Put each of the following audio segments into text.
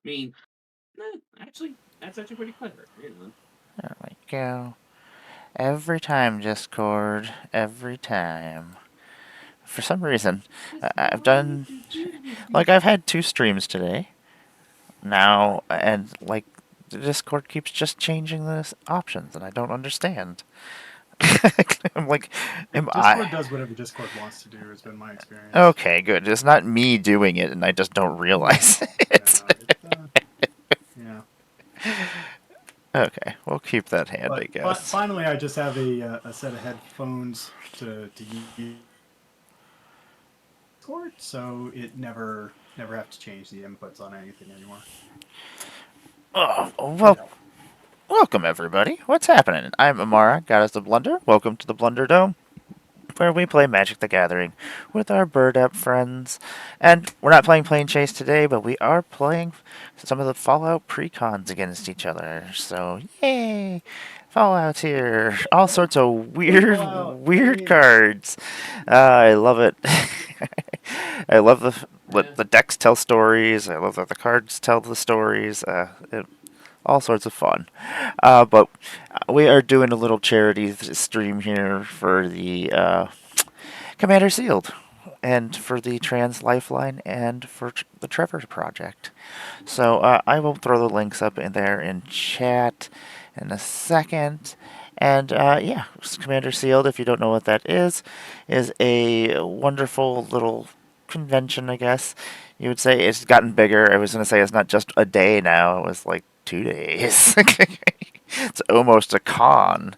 mean, actually, that's actually pretty clever. There we go. Every time, Discord. Every time. For some reason, I've done... Like, I've had 2 streams today. Now, and, like, the Discord keeps just changing the options, and I don't understand. I'm like, am Discord I... does whatever Discord wants to do, has been my experience. Okay, good. It's not me doing it, and I just don't realize it. Yeah. Okay, we'll keep that hand, I But guess. finally, I just have a set of headphones to use Discord, so it never have to change the inputs on anything anymore. Oh, well, welcome everybody. What's happening? I'm Amara, GoddessOfBlunder. Welcome to the BlunderDome, where we play Magic the Gathering with our bird app friends. And we're not playing Plane Chase today, but we are playing some of the Fallout Precons against each other. So, yay! Fallout's here. All sorts of weird cards. I love it. I love the decks tell stories. I love that the cards tell the stories. All sorts of fun. But we are doing a little charity stream here for the Commander Sealed, and for the Trans Lifeline, and for the Trevor Project. So I will throw the links up in there in chat in a second. And yeah, Commander Sealed, if you don't know what that is a wonderful little convention, I guess. You would say it's gotten bigger. I was going to say it's not just a day now. It was like 2 days. It's almost a con.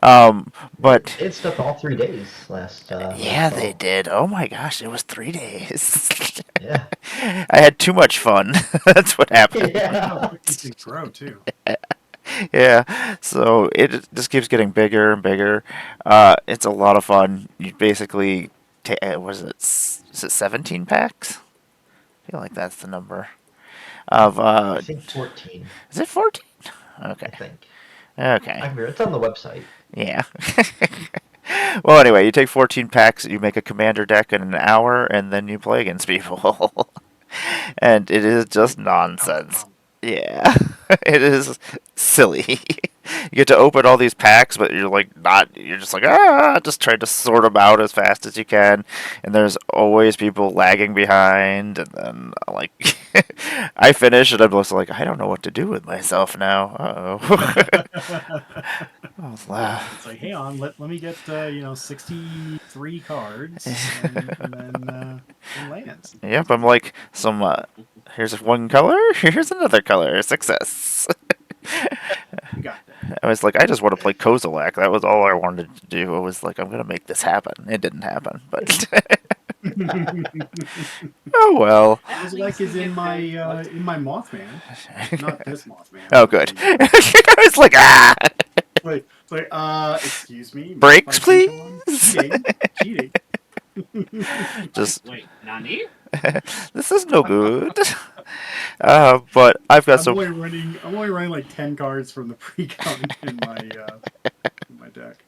But it stuck all 3 days last. yeah, last they fall. did. Oh my gosh, it was 3 days. Yeah. I had too much fun. That's what happened. Yeah. Things grow too. Yeah, so it just keeps getting bigger and bigger. It's a lot of fun. You basically was it? Is it 17 packs? I feel like that's the number. Of I think 14. is it 14? I Okay. think. Okay. I remember it's on the website. Yeah. Well, anyway, you take 14 packs, you make a commander deck in an hour, and then you play against people. And it is just nonsense. Yeah, it is silly. You get to open all these packs, but you're like not. You're just like just trying to sort them out as fast as you can. And there's always people lagging behind. And then like, I finish, and I'm just like, I don't know what to do with myself now. It's like, hang on, let me get 63 cards and then lands. Yep, I'm like here's one color, here's another color. Success. You got that. I was like, I just want to play Kozilek. That was all I wanted to do. I was like, I'm gonna make this happen. It didn't happen, but oh well. Kozilek is in my Mothman, not this Mothman. Oh, good. I was like, Wait, excuse me. Brakes, please. Cheating. Just wait, Nani? this is no good. But I've got I'm only running like 10 cards from the precon in my deck.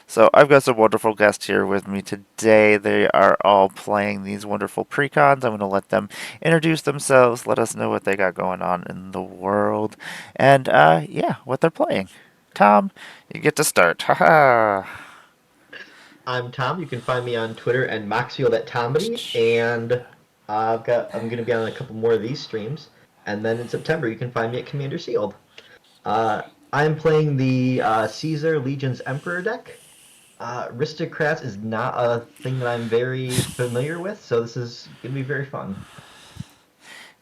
So I've got some wonderful guests here with me today. They are all playing these wonderful precons. I'm going to let them introduce themselves, let us know what they got going on in the world, and yeah, what they're playing. Tom, you get to start. Haha. I'm Tom. You can find me on Twitter and Maxfield at Tomedy, and I'm going to be on a couple more of these streams. And then in September, you can find me at Commander Sealed. I'm playing the Caesar Legion's Emperor deck. Aristocrats is not a thing that I'm very familiar with, so this is going to be very fun.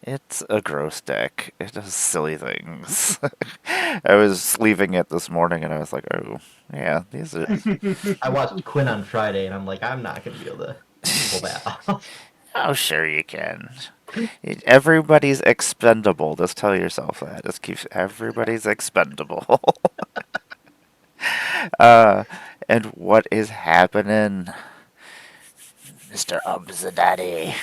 It's a gross deck. It does silly things. I was leaving it this morning and I was like, oh, yeah, these are... I watched Quinn on Friday, and I'm like, I'm not going to be able to pull that off. Oh, sure you can. Everybody's expendable. Just tell yourself that. Just keep everybody's expendable. And what is happening, Mr. Obzadaddy?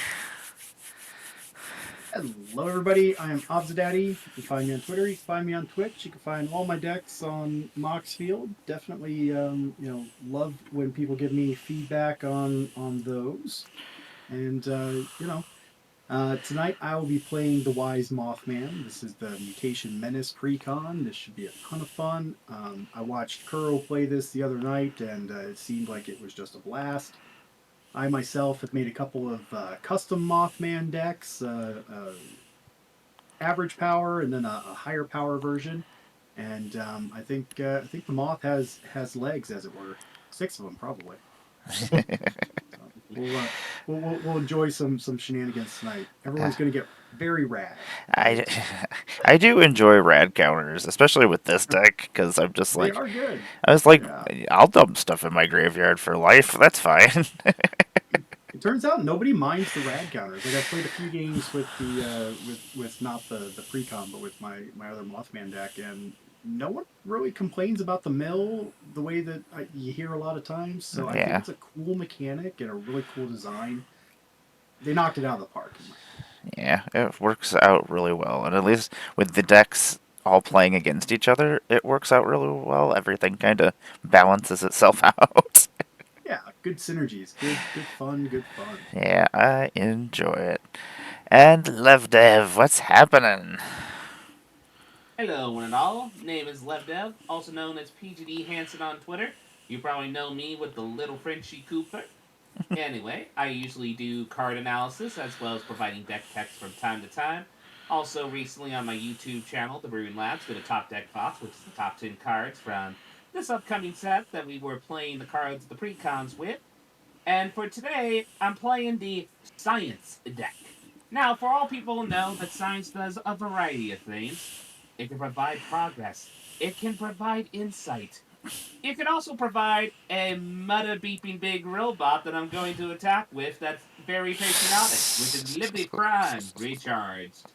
Hello, everybody. I am Obzadaddy. You can find me on Twitter. You can find me on Twitch. You can find all my decks on Moxfield. Definitely, love when people give me feedback on those. And Tonight I will be playing the Wise Mothman. This is the Mutation Menace Precon. This should be a ton of fun. I watched Kuro play this the other night, and it seemed like it was just a blast. I myself have made a couple of custom Mothman decks, average power and then a higher power version. And I think the Moth has legs, as it were, 6 of them probably. So we'll enjoy some shenanigans tonight. Everyone's going to get very rad. I, I do enjoy rad counters, especially with this deck, because I'm just They like, are good. I was like, Yeah. I'll dump stuff in my graveyard for life. That's fine. It turns out nobody minds the rad counters. Like, I've played a few games with the with not the precon, but with my other Mothman deck, and no one really complains about the mill the way that you hear a lot of times. So I think Yeah. it's a cool mechanic and a really cool design. They knocked it out of the park. Yeah, it works out really well, and at least with the decks all playing against each other, it works out really well. Everything kind of balances itself out. Yeah, good synergies, good fun, good fun. Yeah, I enjoy it. And LevDev, what's happening? Hello, one and all. Name is LevDev, also known as PGD Hansen on Twitter. You probably know me with the little Frenchie Cooper. Anyway, I usually do card analysis as well as providing deck text from time to time. Also, recently on my YouTube channel, The Ruin Labs, did a top deck box, which is the top 10 cards from this upcoming set that we were playing the cards of the precons with. And for today, I'm playing the Science deck. Now, for all people know that science does a variety of things. It can provide progress. It can provide insight. It can also provide a meta beeping big robot that I'm going to attack with that's very patriotic, which is Libby Prime recharged.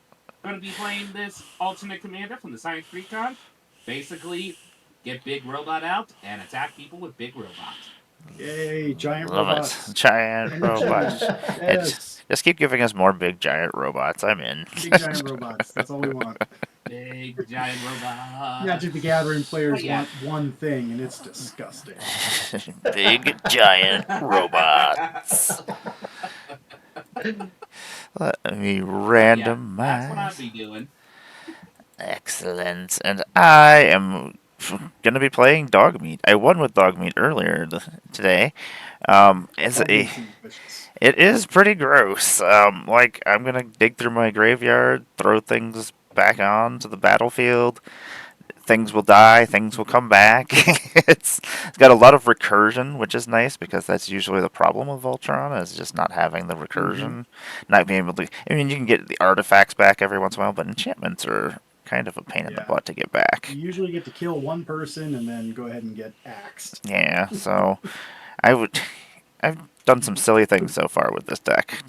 I'm going to be playing this alternate commander from the Science Precon. Basically, get big robot out and attack people with big robot. Yay, giant Love robots. it. Giant Energy. robots. Yes. Just keep giving us more big giant robots. I'm in. Big giant robots. That's all we want. Big giant robot. Magic the Gathering players Oh, yeah. want one thing, and it's disgusting. Big giant robots. Let me Yeah, that's what I'll randomize. be doing. Excellent. And I am gonna be playing dog meat. I won with dog meat earlier today. Dog meat seems vicious. It is pretty gross. Like I'm gonna dig through my graveyard, throw things back onto the battlefield. Things will die, things will come back. It's got a lot of recursion, which is nice because that's usually the problem with Voltron is just not having the recursion, not being able to. I mean, you can get the artifacts back every once in a while, but enchantments are kind of a pain in the Yeah. butt to get back. You usually get to kill one person and then go ahead and get axed. Yeah, so I would. I've done some silly things so far with this deck.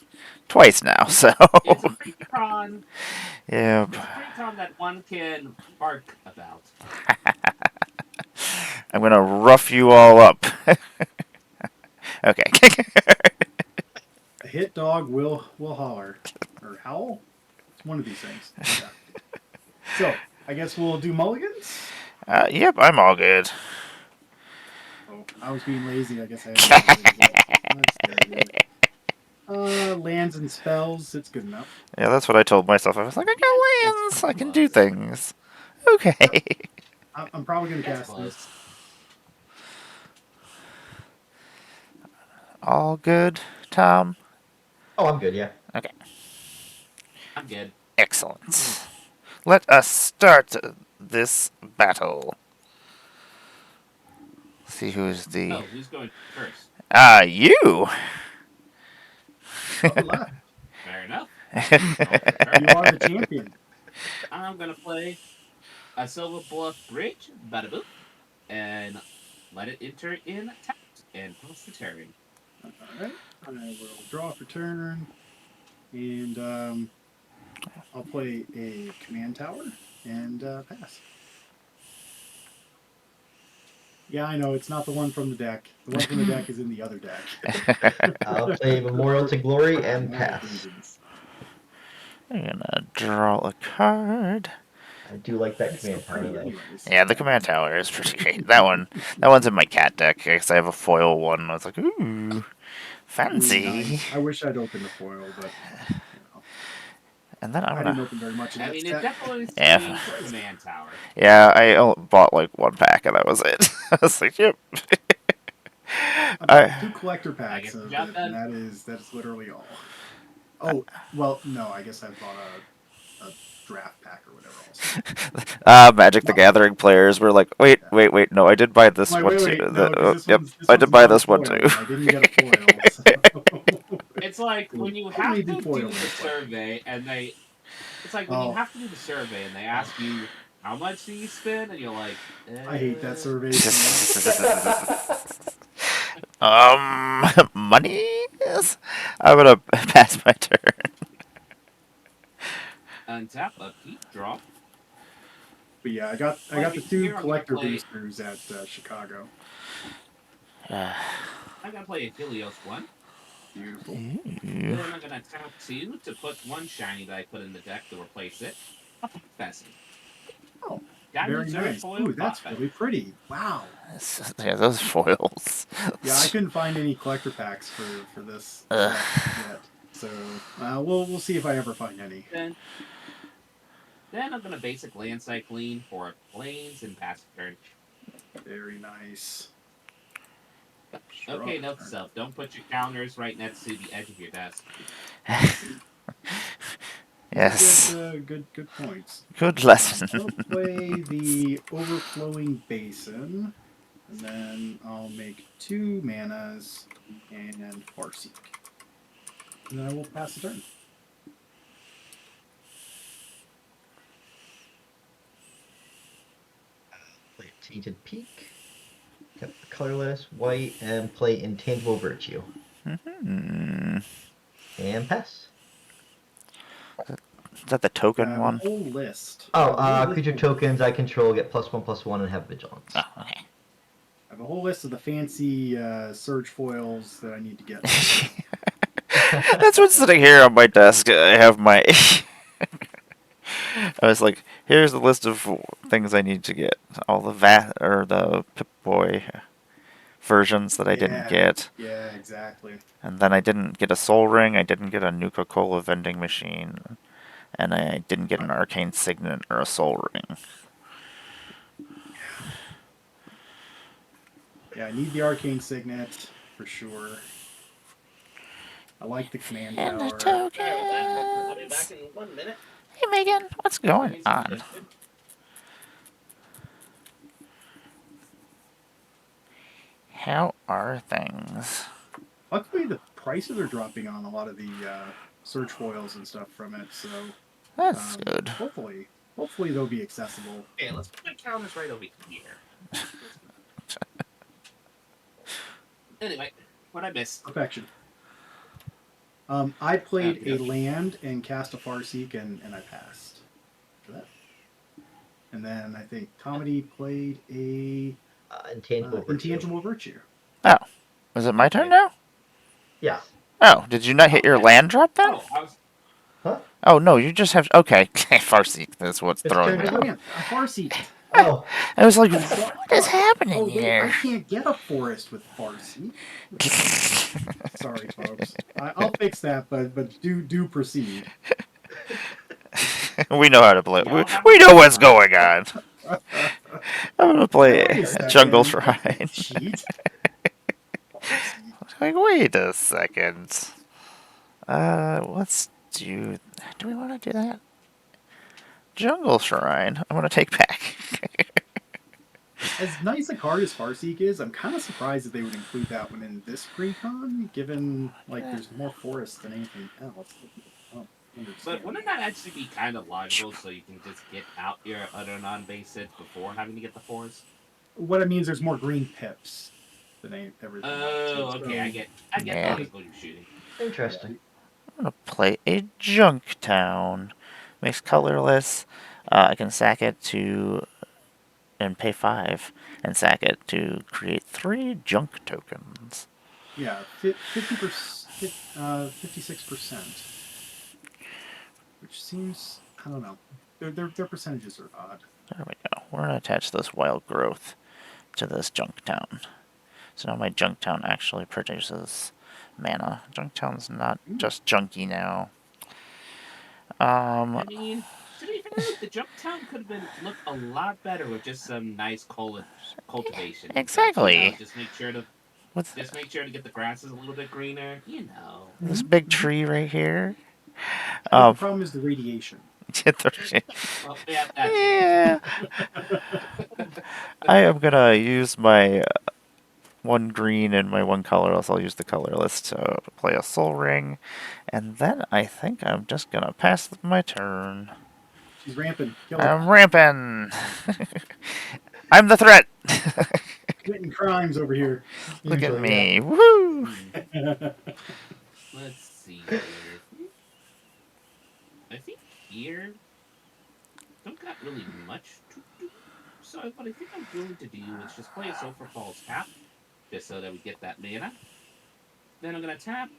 Twice now, so. It's a precon. Yeah. It's a precon that one can bark about. I'm gonna rough you all up. Okay. A hit dog will holler. Or howl? It's one of these things. Yeah. So, I guess we'll do mulligans? Yep, I'm all good. Oh, I was being lazy. I guess I had to Let's do it. Lands and spells, it's good enough. Yeah, that's what I told myself. I was like, I got lands. I can do things. Okay. I'm probably going to That's cast close. this. All good, Tom? Oh, I'm good, yeah. Okay. I'm good. Excellent. Let us start this battle. See who's the. Oh, who's going first? You! Oh, left. Fair enough. You are the champion. I'm gonna play a Silver Bluff Bridge, bada boop, and let it enter in tapped and pass the turn. Alright. I will draw for turn. And I'll play a command tower and pass. Yeah, I know, it's not the one from the deck. The one from the deck is in the other deck. I'll play Memorial to Glory and pass. I'm gonna draw a card. I do like that It's so command tower, pretty though. anyways. Yeah, the command tower is pretty great. That one's in my cat deck because I have a foil one. I was like, ooh, fancy. Nice. I wish I'd opened the foil, but And then I'm I didn't gonna. open very much of I that mean, it set. definitely Yeah. screams Command Tower. Yeah, I bought like one pack and that was it. I was like, yep. I bought I 2 collector I packs get the of job it, and done. that's literally all. Oh, well, no, I guess I bought a draft pack or whatever also. Magic the Gathering players were like, wait, Yeah. wait, wait, no, I did buy this Wait, one wait, too. wait, no, because Yep, this I one's did buy this one non-foil, too. and I didn't get a foil. So. It's like when you What have made to me foil do the this one? survey and they. It's like when you Oh, have to do the survey and they ask you how much do you spend and you're like, I hate that survey so much. Money? Yes. I'm gonna pass my turn. untap, upkeep, draw. But yeah, I got Like the you can 2 hear, collector boosters at Chicago. I'm gonna play a Helios one. Beautiful. Then I'm gonna tap 2 to put one shiny that I put in the deck to replace it. Pheasant. Oh, very Diamond nice. foil Ooh, that's Buffet. really pretty. Wow. Yeah, those foils. Yeah, I couldn't find any collector packs for this Ugh. set yet. So we'll see if I ever find any. Then I'm gonna basic land cycling for planes and pass turn. Very nice. Okay, Draw note to turn. self: don't put your counters right next to the edge of your desk. Yes. Good points. Good lesson. I'll play the overflowing basin, and then I'll make 2 manas and Farseek. And then I will pass the turn. Play Tainted Peak. Tap the colorless, white, and play Intangible Virtue. Hmm. And pass. Is that the I token have a one? whole list. Creature tokens I control get +1/+1 and have vigilance. Oh, okay. I have a whole list of the fancy surge foils that I need to get. That's what's sitting here on my desk. I have my. I was like, here's the list of things I need to get. All the the Pip-Boy versions that I didn't get. Yeah, exactly. And then I didn't get a Soul Ring, I didn't get a Nuka-Cola vending machine, and I didn't get an Arcane Signet or a Soul Ring. Yeah, I need the Arcane Signet for sure. I like the command And the tower. I'll be back tokens. in 1 minute. Hey Megan, what's going on? How are things? Luckily, the prices are dropping on a lot of the surge foils and stuff from it, so That's good. hopefully they'll be accessible. Okay, let's put my counters right over here. Anyway, what I missed. Perfection. I played Okay. a land and cast a Farseek, and I passed for that. And then I think Tomedy played a Intangible Virtue. Intangible Virtue. Oh, is it my turn now? Yeah. Oh, did you not hit your land drop then? Oh, I was. Huh? Oh no, you just have. Okay, Farseek. That's what's It's throwing turned me over. off. Man, a Farseek. Oh. I was like, what is happening Oh, wait, I here? can't get a forest with Farseek. Sorry, folks. I'll fix that, but do proceed. We know how to play. Y'all We have know a- what's going on. I'm gonna play Wait a Jungle second. Shrine. Cheat. Like, wait a second. Let's do. Do we want to do that? Jungle Shrine. I'm gonna take back. As nice a card as Farseek is, I'm kind of surprised that they would include that one in this Precon, given like there's more forests than anything else. I don't understand. But wouldn't that actually be kind of logical so you can just get out your other non-base hits before having to get the forest? What it means, there's more green pips than everything else. Oh, okay, I get Yeah. the angle you're shooting. Interesting. I'm gonna play a Junk Town. Makes colorless. I can sack it to and pay 5 and sack it to create 3 junk tokens. Yeah, 50%, 56%, which seems, I don't know. Their percentages are odd. There we go. We're gonna attach this wild growth to this Junk Town. So now my Junk Town actually produces mana. Junk Town's not just junky now. I mean, to be fair, the jump town could have been looked a lot better with just some nice cultivation and such. You know, Exactly. With just make sure to get the grasses a little bit greener. You know. this big tree right here. I think the Um, problem is the radiation. Well, yeah, that too. yeah, I am gonna use my one green and my one colorless. I'll use the colorless to play a soul ring, and then I think I'm just gonna pass my turn. She's ramping. Kill her. I'm ramping. I'm the threat. Committing crimes over here. Look at Usually, yeah. me. Woo! Let's see here. I think here don't got really much to do. So what I think I'm going to do is just play a Sulphur Falls tap, just so that we get that mana. Then I'm gonna tap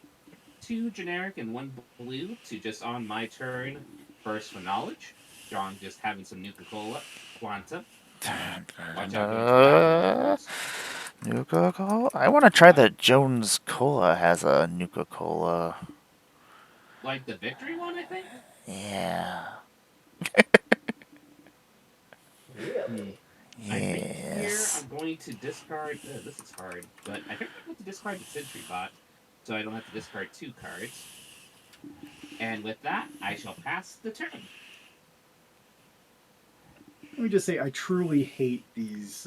2 generic and 1 blue to just on my turn burst for knowledge. John just having some Nuka Cola, Quanta. Watch out, going to battle cards. Nuka Cola. I want to try the Jones Cola has a Nuka Cola. Like the victory one, I think. Yeah. Really? I think here Yes. I'm going to discard. This is hard, but I think I'm going to discard the Sentry Bot, so I don't have to discard 2 cards. And with that, I shall pass the turn. Let me just say, I truly hate these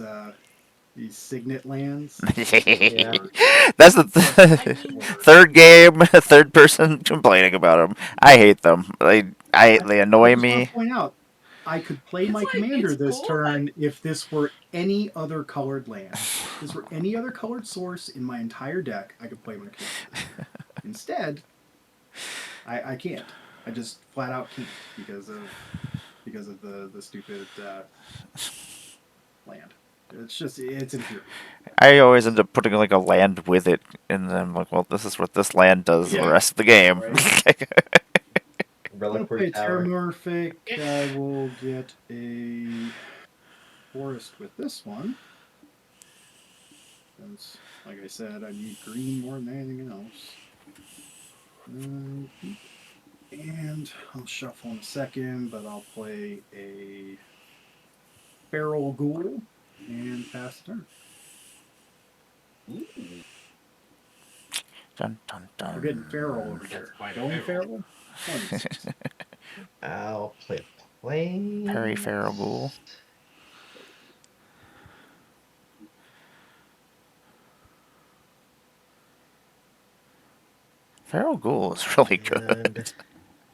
signet lands. Yeah. That's the I mean, third game, third person complaining about them. I hate them. They I annoy just want me. to point out, I could play it's my like commander it's this cool, but turn if this were any other colored land. If this were any other colored source in my entire deck, I could play my commander. Instead, I can't. I just flat out can't because of the stupid land. It's infuriating. I always end up putting like a land with it, and then I'm like, well, this is what this land does the Yeah. rest of the game. Right. I'm gonna play Reliquary a Tower. Terramorphic. I will get a forest with this one. Since, like I said, I need green more than anything else. And I'll shuffle in a second, but I'll play a Feral Ghoul and pass the turn. ooh, Dun, dun, dun. We're getting feral over that's here. quite a Going feral. feral? 26. I'll play planes. Perry Farragul. Farragul is really good. And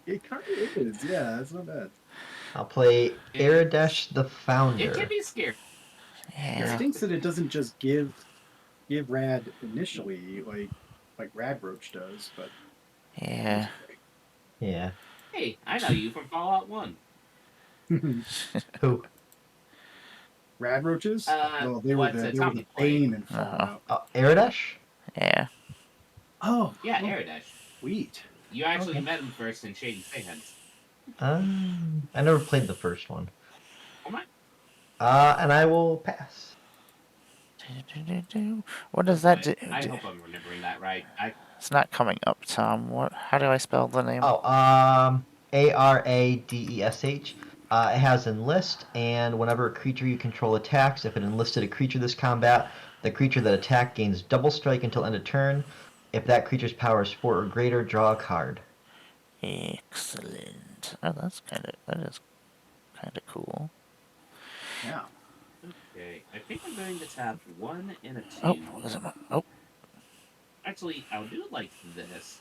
It kind of is, yeah, it's not bad. I'll play Aradesh the It Founder. can be scary. It Yeah. stinks that it doesn't just give rad initially like Radroach does, but Yeah. Yeah. Hey, I know you from Fallout 1. Who? Radroaches? Well, they were What's the Tommy playing? bane in Fallout. Aradesh? Yeah. Oh, Yeah, Aradesh. sweet. You actually Okay. met him first in Shady Sands. I never played the first one. Oh my. And I will pass. What does that do? I hope I'm remembering that right. It's not coming up, Tom. What? How do I spell the name? Oh, Aradesh. It has enlist, and whenever a creature you control attacks, if it enlisted a creature this combat, the creature that attacked gains double strike until end of turn. If that creature's power is 4 or greater, draw a card. Excellent. Oh, that is kind of cool. Yeah. Okay, I think I'm going to tap 1 and a 2. Oh, what is it? Oh, Actually, I'll do it like this.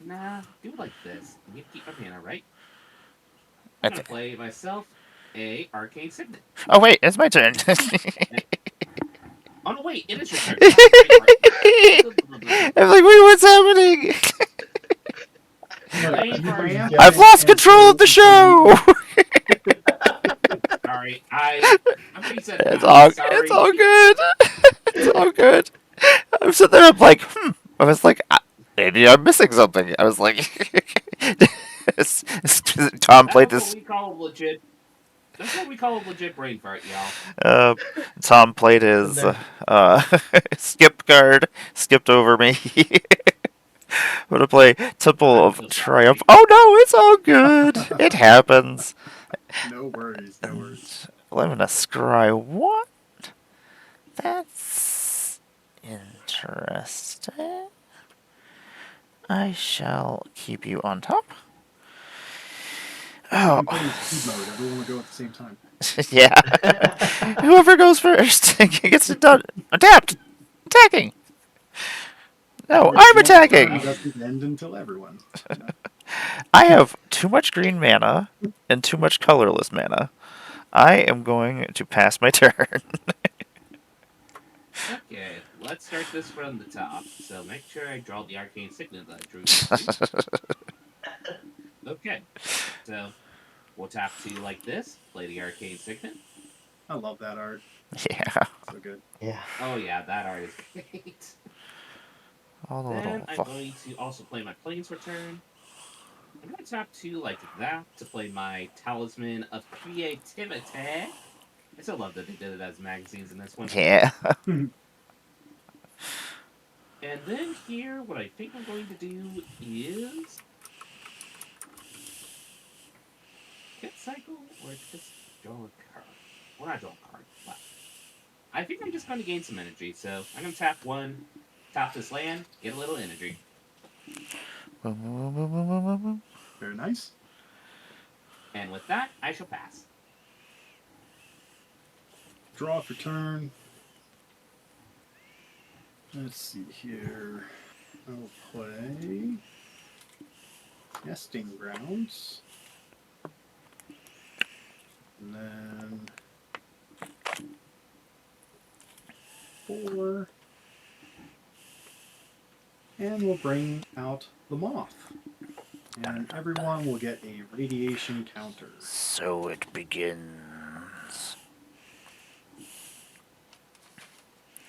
Nah, do it like this. I need to keep my mana, right? I'm gonna play myself a Arcane Signet. oh wait, it's my turn. Oh no, wait, it is your turn. I'm like, wait, what's happening? Ramp I've lost and control of the show. Sorry, I'm resetting. It's now. all Sorry. it's all good. It's all good. I'm sitting there. I'm like, I was like, maybe I'm missing something. I was like, Tom played That's this. what we call a legit. That's what we call a legit brain fart, y'all. Tom played his skip card, skipped over me. I'm gonna play Temple I'm of so Triumph. sorry. Oh no, it's all good. It happens. No worries, no worries. I'm gonna scry what? That's interesting. I shall keep you on top. You Oh, can play in speed mode. Everyone will go at the same time. yeah. Whoever goes first gets it done. Adapt! Attacking! No, Which I'm one's turn attacking! doesn't end until everyone. You know? I have too much green mana and too much colorless mana. I am going to pass my turn. Okay, let's start this from the top. So make sure I draw the arcane signet that I drew yesterday. Okay, so we'll tap 2 like this, play the arcane signet. I love that art. Yeah. So good. Yeah. Oh yeah, that art is great. All the Then little. I'm going to also play my Plains Return. I'm going to tap 2 like that to play my Talisman of Creativity. I still love that they did it as magazines in this one. Yeah. And then here, what I think I'm going to do is hit cycle or just draw a card. Well, not draw a card, but I think I'm just going to gain some energy. So I'm going to tap 1, tap this land, get a little energy. Very nice. And with that, I shall pass. Draw for turn. Let's see here. I'll play Nesting Grounds. And then 4. And we'll bring out the moth. And everyone will get a radiation counter. So it begins.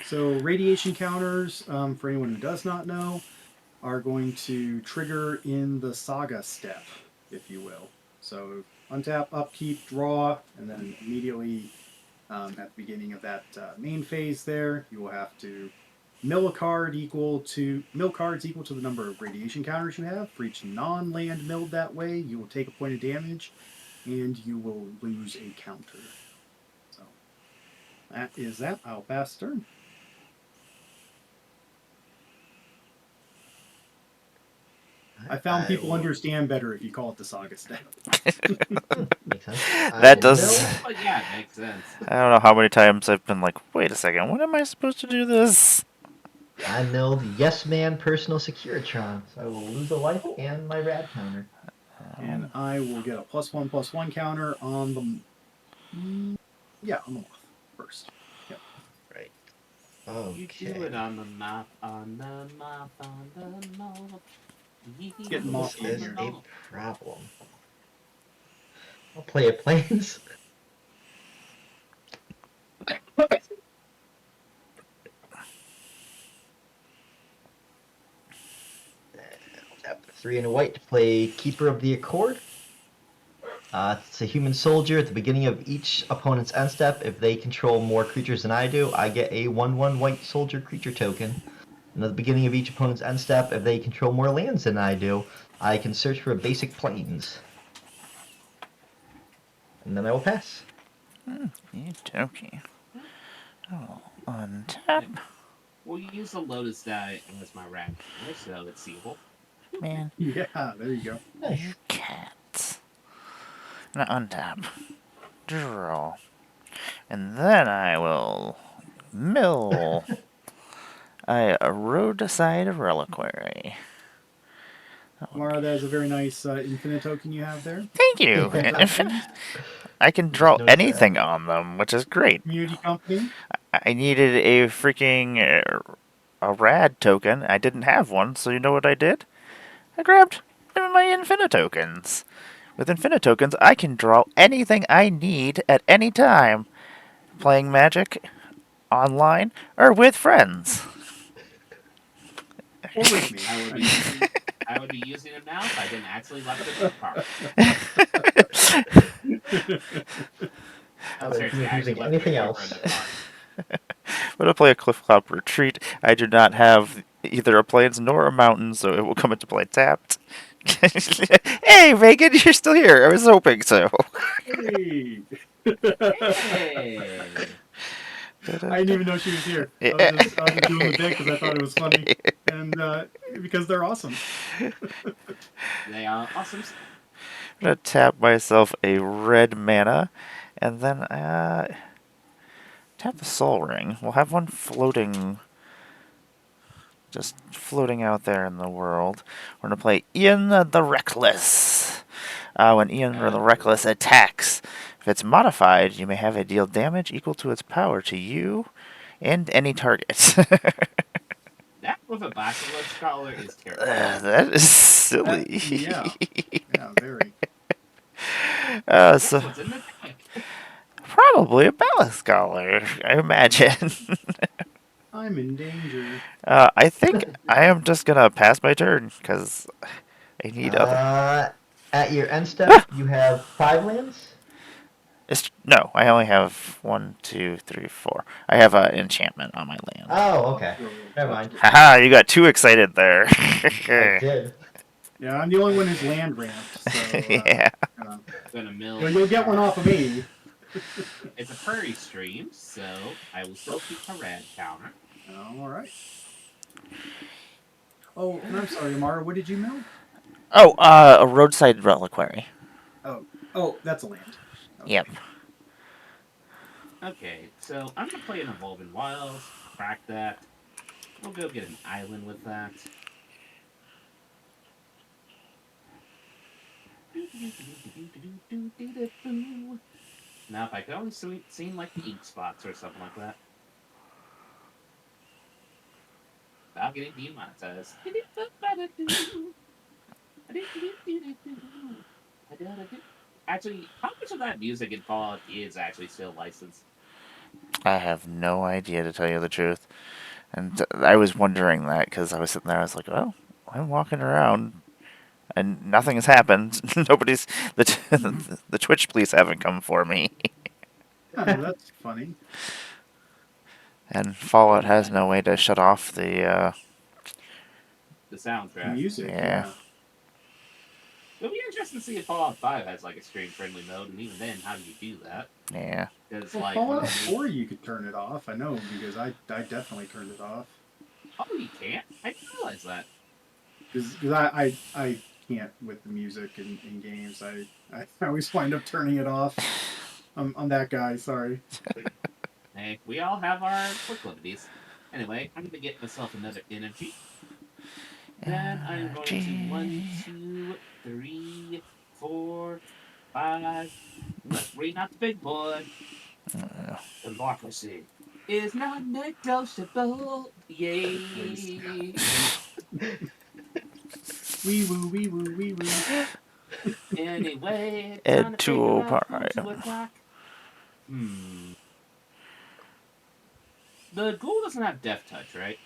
So radiation counters, for anyone who does not know, are going to trigger in the saga step, if you will. So untap, upkeep, draw, and then immediately at the beginning of that main phase there, you will have to mill cards equal to the number of radiation counters you have. For each non-land milled that way, you will take a point of damage, and you will lose a counter. So that is that. I'll pass turn. I found people understand better if you call it the saga step. Makes sense. That does. Oh yeah, it makes sense. I don't know how many times I've been like, wait a second, when am I supposed to do this? I milled Yes Man Personal Securitron, so I will lose a life and my rad counter. And I will get a +1/+1 counter on the on the moth first. Yep. Right. You do it on the map, on the map, on the map. It's getting This mothy in is here. a problem. I'll play a Plains. Tap 3 and a white to play Keeper of the Accord. It's a human soldier. At the beginning of each opponent's end step, if they control more creatures than I do, I get a 1/1 white soldier creature token. And at the beginning of each opponent's end step, if they control more lands than I do, I can search for a basic Plains. And then I will pass. Okie. Oh, untap. We'll use the Lotus die as my rad counter, so it's seeable. Man, Yeah, there you go. you cat. Now untap. Draw. And then I will mill. I rode aside a reliquary. Mara, that is a very nice infinite token you have there. Thank you. I can draw anything on them, which is great. Community company. I needed a freaking a rad token. I didn't have one, so you know what I did? I grabbed my infinite tokens. With infinite tokens, I can draw anything I need at any time. Playing Magic online or with friends. Or with me. I would be using them now if I didn't actually left it in the car. I would be using anything else. When I play a Cliff Clop Retreat, I do not have either a plains nor a mountain, so it will come into play tapped. Hey, Megan, you're still here. I was hoping so. Hey. Hey! I didn't even know she was here. I was just doing the bit because I thought it was funny, and because they're awesome. They are awesome. I'm gonna tap myself a red mana, and then tap the Soul Ring. We'll have one floating, just floating out there in the world. We're gonna play Ian the Reckless. When Ian the Reckless attacks, if it's modified, you may have it deal damage equal to its power to you and any target. That with a Basilisk Scholar is terrible. That is silly. Yeah, very. Guess So what's in the deck? probably a Ballast Scholar, I imagine. I'm in danger. I think I am just gonna pass my turn because I need other. At your end step, you have 5 lands. No, I only have 1, 2, 3, 4. I have an enchantment on my land. Oh, okay. So, Never mind. Haha, you got too excited there. I did. yeah, I'm the only one who's land ramped, so Yeah. uh, Gonna mill. you'll get one off of me. It's a prairie stream, so I will still keep a red counter. All right. Oh, and I'm sorry, Amara. What did you mill? Oh, a roadside reliquary. Oh, that's a land. Okay. Yep. Okay, so I'm gonna play an Evolving Wilds, crack that. We'll go get an island with that. Now, if I could only seen like the ink spots or something like that. Without getting demonetized. Actually, how much of that music in Fallout is actually still licensed? I have no idea, to tell you the truth. And I was wondering that because I was sitting there. I was like, "Well, I'm walking around, and nothing has happened. Nobody's the Twitch police haven't come for me." Oh, that's funny. And Fallout has no way to shut off the. The The soundtrack. music, Yeah. yeah. It'll be interesting to see if Fallout 5 has like a stream friendly mode, and even then, how do you do that? Yeah. Because Well, like Fallout 4, you could turn it off. I know because I definitely turned it off oh, you can't. I didn't realize that. because I can't with the music in games. I always wind up turning it off. I'm that guy. Sorry. Hey, we all have our proclivities. Anyway, I'm gonna get myself another energy. Then I'm going to Energy. 1, 2, 3, 4, 5. Let's read out the big boy. Democracy is not negotiable. Please. Yay! Wee woo, wee woo, wee woo. Anyway, time Ed to figure to out who to O'Brien. attack. Hmm. The ghoul doesn't have death touch, right?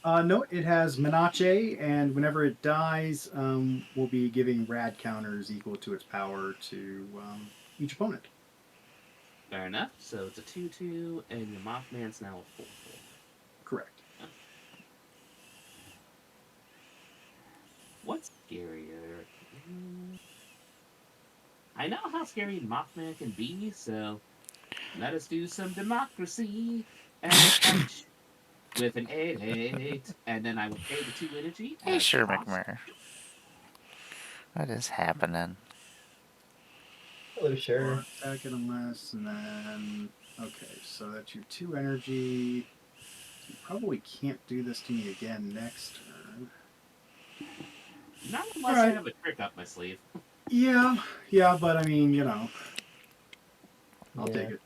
No, it has Menache, and whenever it dies, we'll be giving rad counters equal to its power to each opponent. Fair enough. So it's a 2/2, and your Mothman's now a 4/4. Correct. What's scarier? I know how scary Mothman can be, so let us do some democracy and punch with an 8/8, and then I will pay the 2 energy Hey, as sure, cost. McMurray. What is happening? Hello, sure. Attacking unless, and then okay, so that's your 2 energy. You probably can't do this to me again next turn. Not All unless I right. have a trick up my sleeve. Yeah, but I mean, I'll Yeah. take it.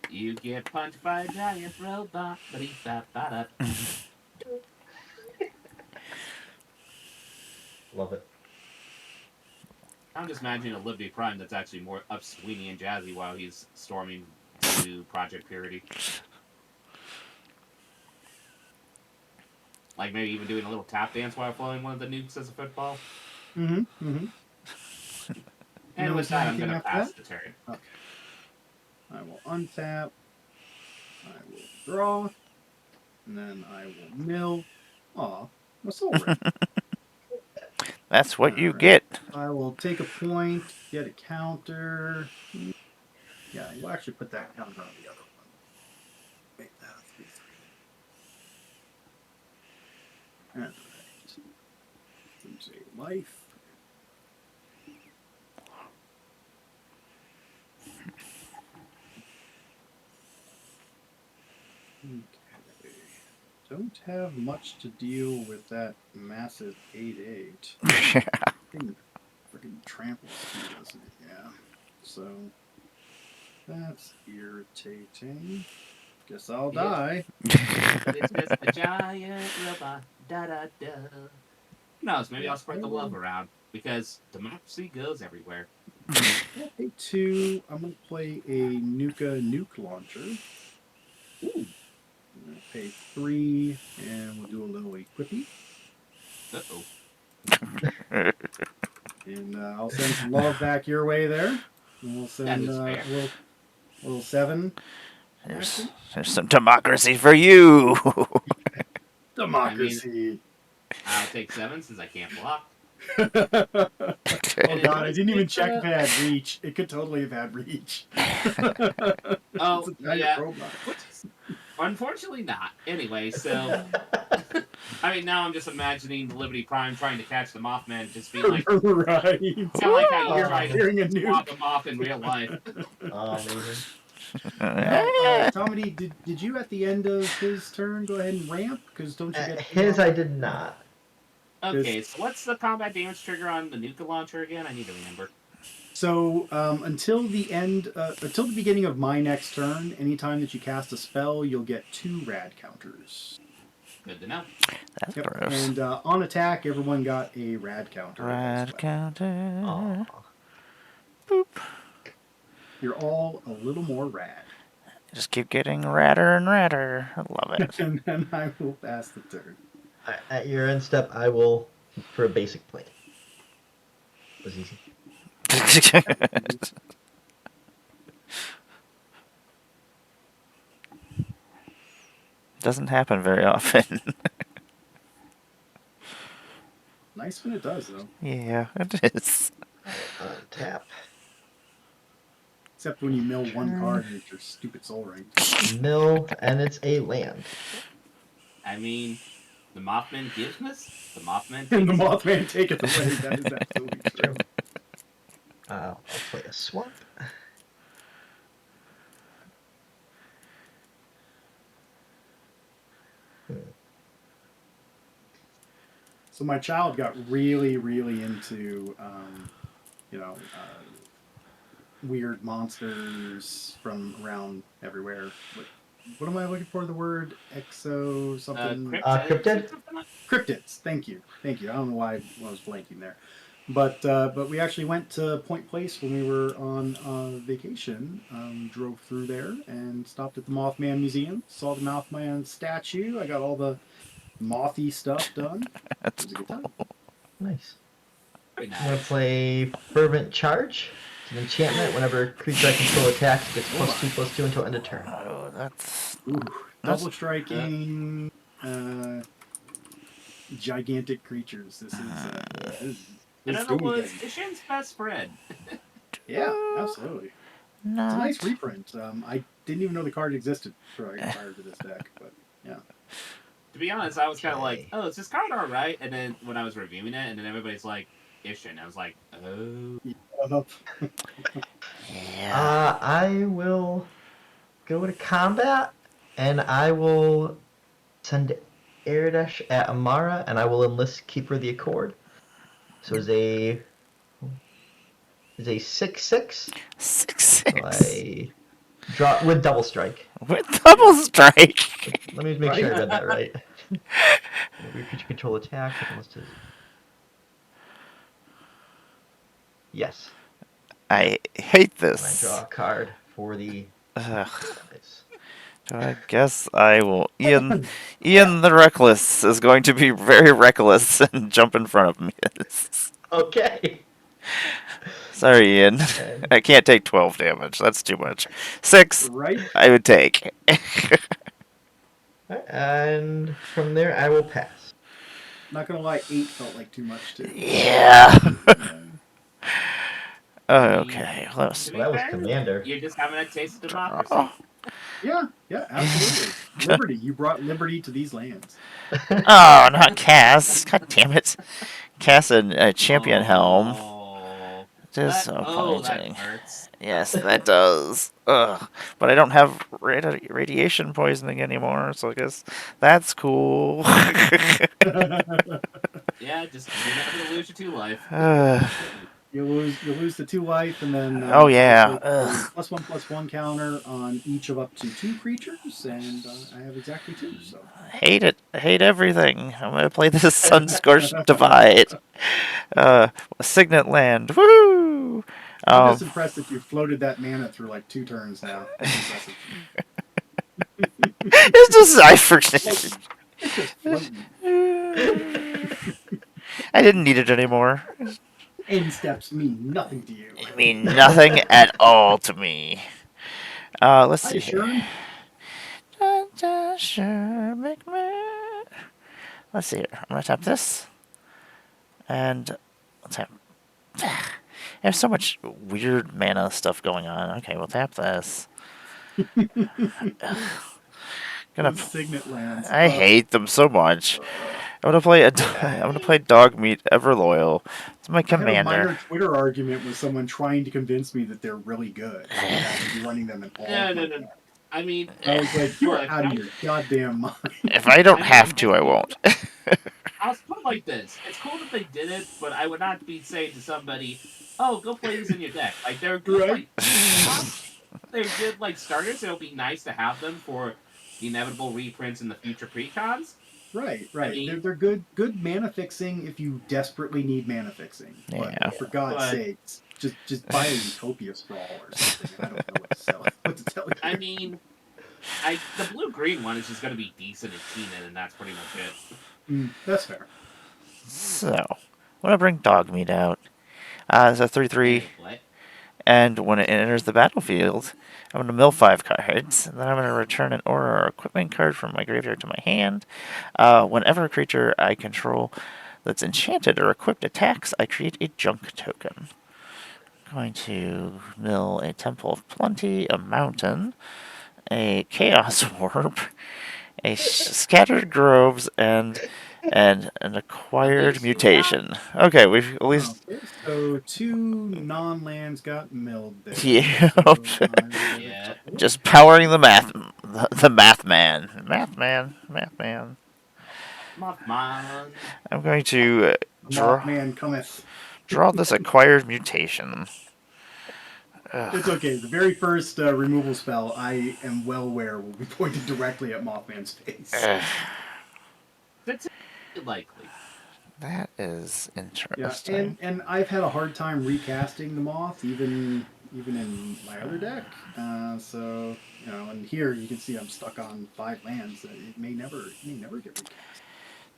You get punched by a giant robot. Ba-dee-ba-ba-da. Love it. I'm just imagining a Liberty Prime that's actually more upswingy and jazzy while he's storming to Project Purity. Like maybe even doing a little tap dance while throwing one of the nukes as a football. Mm-hmm. And No, with is there that, I'm anything going to after pass that? the turn. Okay. I will untap. I will draw. And then I will mill. Aw, my soul ring. That's what you Alright. get. I will take a point, get a counter. Yeah, we'll actually put that counter on the other one. Make that a 3/3. Alright. Lose a life. Okay. Don't have much to deal with that massive 8/8. Freaking tramples too, doesn't it? Yeah. So that's irritating. Guess I'll Yeah. die. But it's just a giant robot. Da da da. Who knows? Maybe Yeah, I'll spread the love around because democracy goes everywhere. I'll pay 2. I'm gonna play a nuke launcher. Ooh. I'm gonna pay 3, and we'll do a little equippy. Uh-oh. And I'll send some love back your way there. And we'll That send is a fair. little 7. There's some democracy for you. I mean, Democracy. I'll take 7 since I can't block. Oh And god, I didn't even it's, check if it had reach. It could totally have had reach. Oh, It's a giant yeah. robot. Which is unfortunately not. Anyway, so I mean, now I'm just imagining the Liberty Prime trying to catch the Mothman, just being like, kind Right. of like how you You're try to hearing a swap nuke. a moth in real life. Oh, amazing. Now, Tommy, did you at the end of his turn go ahead and ramp? Because don't you get His I did not. Okay, so what's the combat damage trigger on the nuke launcher again? I need to remember. So until the beginning of my next turn, anytime that you cast a spell, you'll get 2 rad counters. Good to know. That's Yep. gross. And on attack, everyone got a rad counter. as Rad well. counter. Oh. Boop. You're all a little more rad. Just keep getting radder and radder. I love it. And then I will pass the turn. At your end step, I will for a basic plate. It was easy. Doesn't happen very often. Nice when it does, though. Yeah, it is. Tap. Except when you mill one card and it's your stupid soul ring. Mill, and it's a land. I mean, the Mothman gives us, the Mothman And the takes. Mothman taketh away. That is absolutely true. I'll play a swamp. So my child got really, really into, weird monsters from around everywhere. What am I looking for? The word exo something. Cryptid? Cryptids. Thank you. I don't know why I was blanking there. But we actually went to Point Place when we were on vacation. Drove through there and stopped at the Mothman Museum. Saw the Mothman statue. I got all the mothy stuff done. That's It was a good cool. time. Nice. Very I'm gonna nice. play Fervent Charge. It's an enchantment. Whenever a creature I control attacks, it gets +2/+2 until end of turn. Oh, that's Ooh, double striking, gigantic creatures. This is And in the going woods, good. Ishin's best spread. Yeah, absolutely. It's a nice reprint. I didn't even know the card existed prior to this deck, but yeah. To be honest, I was kind of like, Okay. oh, is this card alright? And then when I was reviewing it, and then everybody's like, Ishin. I was like, oh. Yeah. I will go to combat, and I will send Iridash at Amara, and I will enlist Keeper of the Accord. So it's a 6/6. 6/6. So I draw with double strike. With double strike. Let me make sure I read that right. Whenever your creature control attacks, I can list it. Yes. I hate And I this. draw a card for the. Ugh. Nice. So I guess I will. Ian the Reckless is going to be very reckless and jump in front of me. Okay. Sorry, Ian. Okay. I can't take 12 damage. That's too much. 6, Right? I would take. And from there, I will pass. Not gonna lie, 8 felt like too much too. Yeah. Yeah. Okay. Let's. To Well, be that was fair, Commander. you're just having a taste of democracy. Oh. Yeah, absolutely. Liberty. You brought liberty to these lands. Oh, not Cass. God damn it. Cass and Champion Helm. Oh, that Disappointing. hurts. Yes, that does. Ugh. But I don't have radiation poisoning anymore, so I guess that's cool. Yeah, just remember to lose your 2 life. You'll lose the 2 life, and then Oh, I will yeah. place a Ugh. +1/+1 counter on each of up to 2 creatures, and I have exactly 2. So Hate it. I hate everything. I'm gonna play this Sunscorched Divide. Signet Land. Woo! I'm just impressed that you floated that mana through like 2 turns now. That's impressive. It's just I Floating. forget. It's just floating. I didn't need it anymore. End steps mean nothing to you. It mean nothing at all to me. Let's Hi, see here. Sharon. Sure, make me. Let's see here. I'm gonna tap this, and let's tap. There's so much weird mana stuff going on. Okay, we'll tap this. Gonna. Those signet lands. I hate them so much. I'm gonna play I'm gonna play Dog Meat Everloyal. It's my I had a commander. minor Twitter argument with someone trying to convince me that they're really good. And I should be running them in all No, of my no, no. decks. I mean, I was like, you're look, out of your goddamn mind. If I don't I mean, have to, I won't. I'll put it like this: it's cool that they did it, but I would not be saying to somebody, "Oh, go play these in your deck." Like they're good, Right? they're good like starters. It'll be nice to have them for the inevitable reprints in the future precons. Right, I right. mean, They're good mana fixing if you desperately need mana fixing. But Yeah. for God's but sakes, just buy a Utopia Sprawl or something. I don't know what to tell you. I mean, the blue green one is just going to be decent in Keenan, and that's pretty much it. That's fair. So, I'm gonna bring Dog Meat out. It's a 3/3, Anyway, and when it enters the battlefield, I'm gonna mill 5 cards, and then I'm gonna return an aura or equipment card from my graveyard to my hand. Whenever a creature I control that's enchanted or equipped attacks, I create a junk token. I'm going to mill a Temple of Plenty, a Mountain, a Chaos Orb, Scattered Groves, and an Acquired Mutation. Okay, we've at least. Okay, so 2 non-lands got milled there. Yeah. So I will Yeah. Just powering the math, the math man. Mothman. I'm going to Mothman cometh. draw this Acquired Mutation. It's okay. The very first removal spell, I am well aware, will be pointed directly at Mothman's face. That's likely. That is Yeah, interesting. and I've had a hard time recasting the Moth, even in my other deck. So and here you can see I'm stuck on 5 lands. It may never get recast.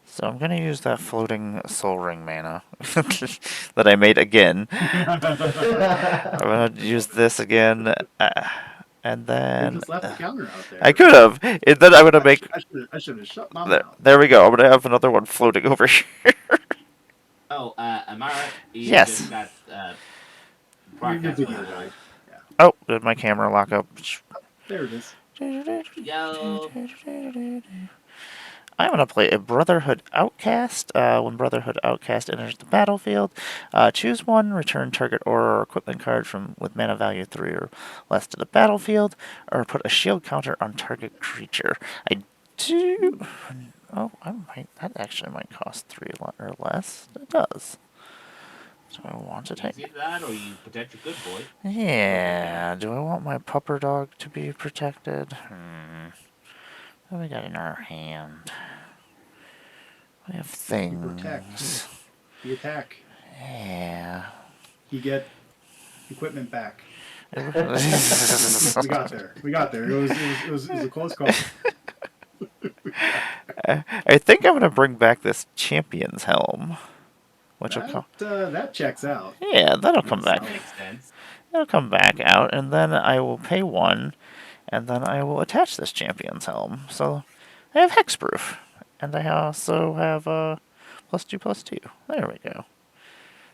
So I'm going to use that floating Soul Ring mana that I made again. I'm going to use this again, and You then just left the counter out there. I could have. And then I'm going to make. I should have shut my There, mouth. there we go. I'm going to have another one floating over here. Oh, Amara, you Yes. just got Your broadcast video over. died. Oh, did my camera lock up? There it is. Yo, I'm going to play a Brotherhood Outcast. When Brotherhood Outcast enters the battlefield, choose one, return target aura or equipment card with mana value 3 or less to the battlefield, or put a shield counter on target creature. I do. Oh, that actually might cost 3 or less. It does. So I want to take. either that or you protect your good boy. Yeah. Do I want my pupper dog to be protected? What do we got in our hand? We have things. Protect. The attack. Yeah. You get equipment back. I We got there. It was a close call. think I'm gonna bring back this Champion's Helm, which will come. That checks out. Yeah, that'll come back. That makes sense. It'll come back out, and then I will pay 1, and then I will attach this Champion's Helm. So I have hexproof, and I also have +2/+2. There we go.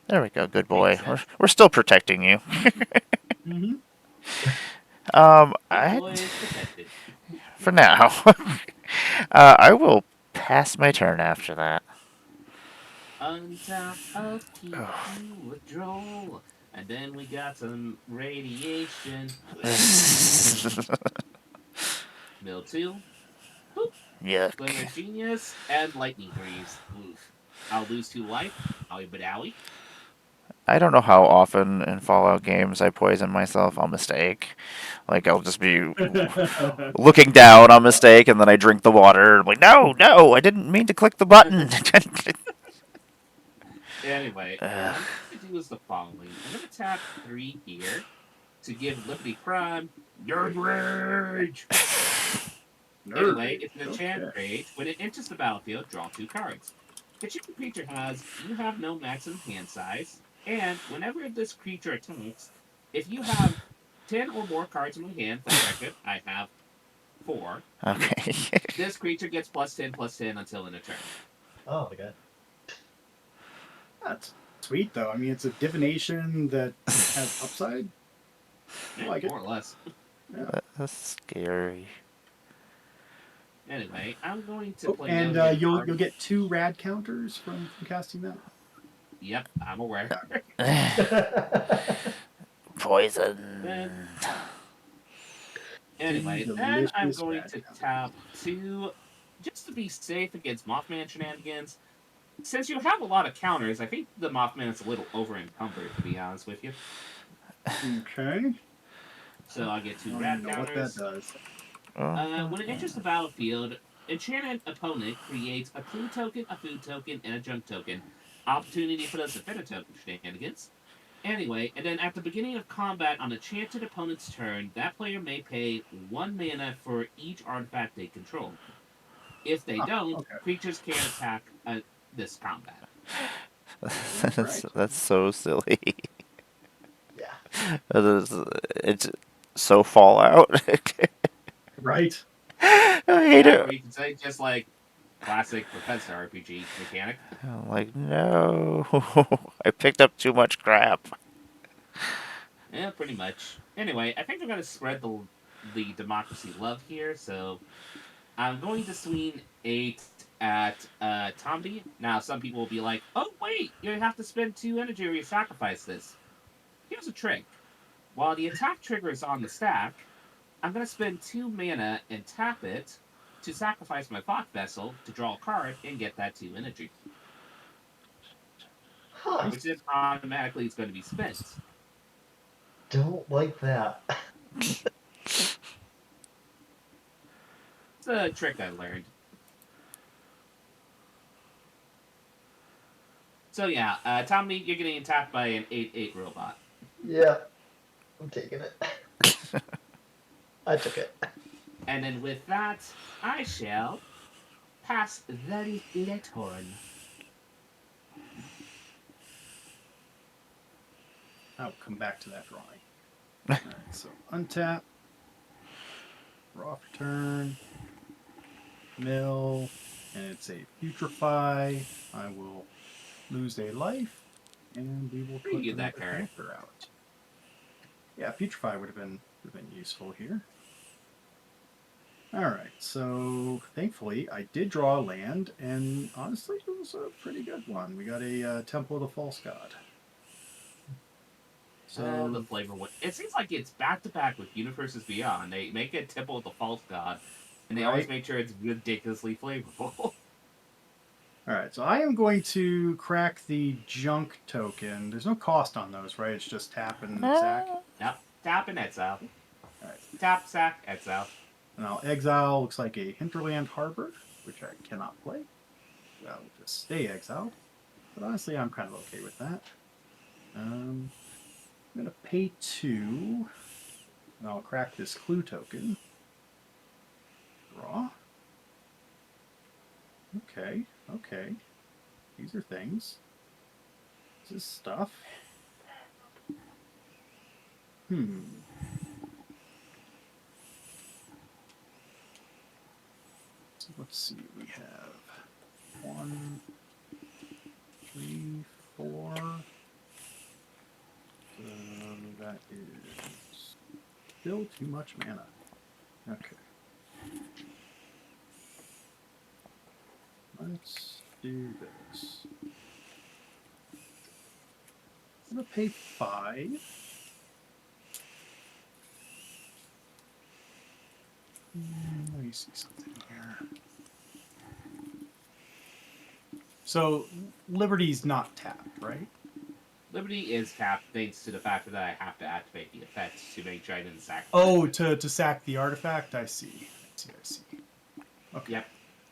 There we go. Good boy. Makes We're sense. we're still protecting you. Mm-hmm. Good I boy is protected. for now. I will pass my turn after that. Untap, upkeep, you withdraw. And then we got some radiation. Mill 2. Boop. Yuck. Glimmer Genius. And Lightning Greaves. Oof. I'll lose 2 life. Owie but owie. I don't know how often in Fallout games I poison myself on mistake. Like, I'll just be looking down on mistake, and then I drink the water. I'm like, no, no, I didn't mean to click the button. Anyway, what I'm going to do is the following. I'm going to tap 3 here to give Liberty Prime Nerd Rage. Nerd Anyway, rage. it's an enchant Okay. rage. When it enters the battlefield, draw 2 cards. The chicken creature has you have no maximum hand size, and whenever this creature attacks, if you have 10 or more cards in my hand, for the record, I have 4. Okay. This creature gets +10/+10 until end of turn. Oh my god. That's sweet though. I mean, it's a divination that has upside. I Yeah, like it. more or less. Yeah. That's scary. Anyway, I'm going to Oh, play and down here you'll card. get 2 rad counters from casting that. Yep, I'm aware. Poison. Then Two Anyway, then I'm delicious going rad to counters. tap 2 just to be safe against Mothman shenanigans. Since you have a lot of counters, I think the Mothman is a little over encumbered, to be honest with you. Okay. So I get 2 I don't rad even know what that counters. does. When it enters the battlefield, enchanted opponent creates a clue token, a food token, and a junk token. Opportunity for those defender token shenanigans. Anyway, and then at the beginning of combat on enchanted opponent's turn, that player may pay 1 mana for each artifact they control. If they Oh, don't, okay. creatures can't attack this combat. All right. That's so silly. Yeah. That is, it's so Fallout. Right. I hate Yeah, it. or you can say just like classic Bethesda RPG mechanic. I'm like, no. I picked up too much crap. Yeah, pretty much. Anyway, I think I'm gonna spread the democracy love here, so I'm going to swing 8 at Tomby. Now, some people will be like, "Oh wait, you have to spend 2 energy or you sacrifice this." Here's a trick: while the attack trigger is on the stack, I'm going to spend 2 mana and tap it to sacrifice my Fog Vessel to draw a card and get that 2 energy, Huh. which then automatically is going to be spent. Don't like that. It's a trick I learned. So yeah, Tommy, you're getting attacked by an 8/8 robot. Yeah, I'm taking it. I took it. And then with that, I shall pass the Leghorn. I'll come back to that drawing. All right. So untap, draw for turn, mill, and it's a putrefy. I will lose a life, and we will put Preview that another card. counter out. Yeah, putrefy would have been useful here. All right, so thankfully I did draw a land, and honestly, it was a pretty good one. We got a Temple of the False God. The So flavor one. It seems like it's back to back with Universes Beyond. They make a Temple of the False God, and they always right. make sure it's ridiculously flavorful. All right, so I am going to crack the junk token. There's no cost on those, right? It's just tap and sack. Yep. Tap and exile. All right, Tap, sack, exile. and I'll exile. Looks like a Hinterland Harbor, which I cannot play. That will just stay exiled. But honestly, I'm kind of okay with that. I'm gonna pay 2, and I'll crack this clue token. Draw. Okay, okay. These are things. This is stuff. let's see. We have 1, 3, 4. So that is still too much mana. Okay. Let's do this. I'm going to pay 5. Let me see something here. So, Liberty's not tapped, right? Liberty is tapped thanks to the fact that I have to activate the effects to make sure I didn't sacrifice. Oh, to sack the artifact? I see. I see. Okay. Yep.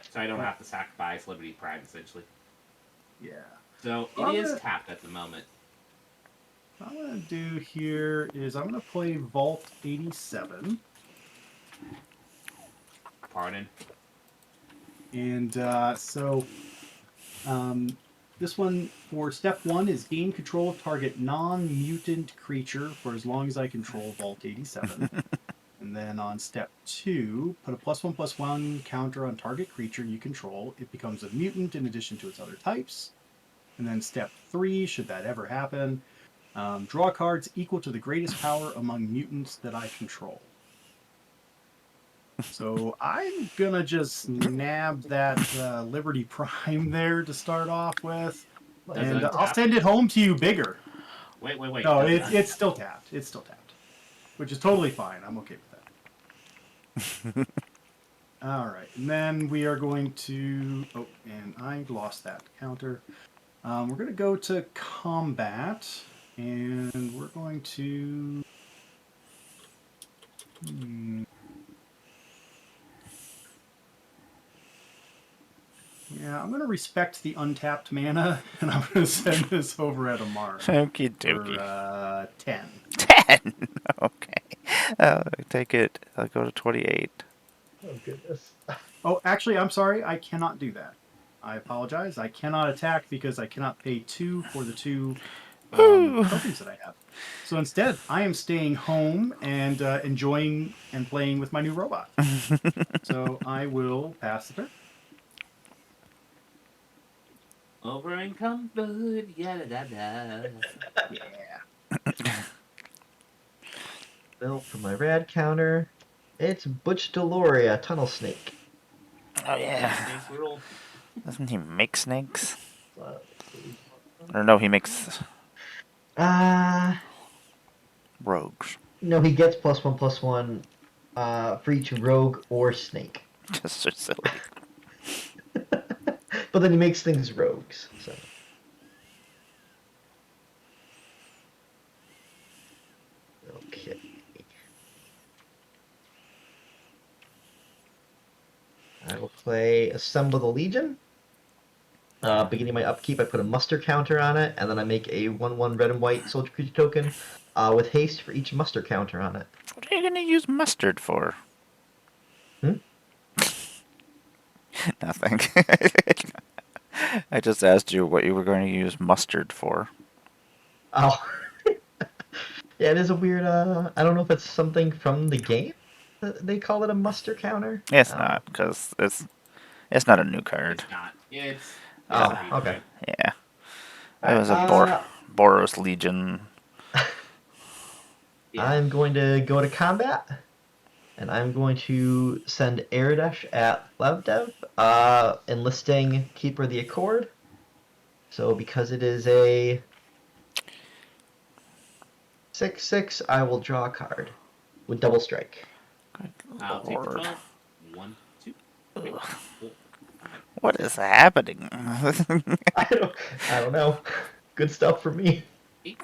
So I don't have to sacrifice Liberty Prime, essentially. Yeah. So it is tapped at the moment. What I'm going to do here is I'm going to play Vault 87. Pardon? And this one for step 1 is gain control of target non-mutant creature for as long as I control Vault 87. And then on step 2, put a +1/+1 counter on target creature you control. It becomes a mutant in addition to its other types. And then step 3, should that ever happen, draw cards equal to the greatest power among mutants that I control. So I'm going to just nab that Liberty Prime there to start off with. And I'll send it home to you bigger. Wait. No, it's still tapped. It's still tapped. Which is totally fine. I'm okay with that. All right. And then we are going to... Oh, and I lost that counter. We're going to go to combat. And we're going to... Yeah, I'm going to respect the untapped mana, and I'm going to send this over at Amar. Okie dokie. For 10. 10! Okay. Take it. I'll go to 28. Oh, goodness. Oh, actually, I'm sorry. I cannot do that. I apologize. I cannot attack because I cannot pay 2 for the 2 tokens that I have. So instead, I am staying home and enjoying and playing with my new robot. So I will pass the turn. Over and comfort, yada-da-da. Yeah. Built for my rad counter. It's Butch Deloria, Tunnel Snake. Oh, yeah. Snake rule. Doesn't he make snakes? Or no, he makes rogues. No, he gets +1/+1 for each rogue or snake. Just so silly. But then he makes things rogues. So. Okay. I will play Assemble the Legion. Beginning my upkeep, I put a muster counter on it, and then I make a 1/1 red and white soldier creature token with haste for each muster counter on it. What are you going to use mustard for? Nothing. I just asked you what you were going to use mustard for. Oh. Yeah, it is a weird, I don't know if it's something from the game that they call it a muster counter. It's not, because it's not a new card. It's not. It's... okay. Yeah. It was a Boros Legion. Yeah. I'm going to go to combat, and I'm going to send Eridesh at Levdev, enlisting Keeper of the Accord. So because it is a 6/6, I will draw a card with double strike. Good I'll take the lord. 12. 1, 2, 3, 4, 5. What is happening? I don't know. Good stuff for me. 8,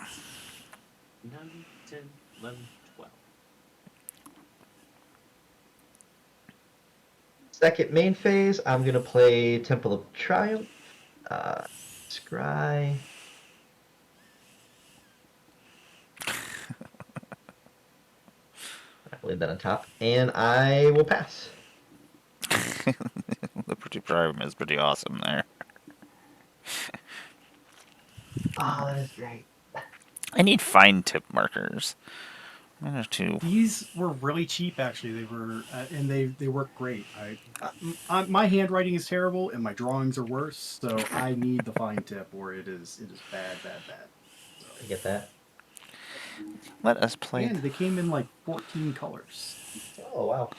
9, 10, 11, 12. Second main phase, I'm going to play Temple of Triumph, Scry. I'll leave that on top, and I will pass. Liberty Prime is pretty awesome there. Oh, that is great. I need fine tip markers. There's two. These were really cheap, actually. They were, and they work great. My handwriting is terrible, and my drawings are worse. So I need the fine tip, or it is bad, bad, bad. So, I get that. Let us play. and they came in like 14 colors. Oh wow.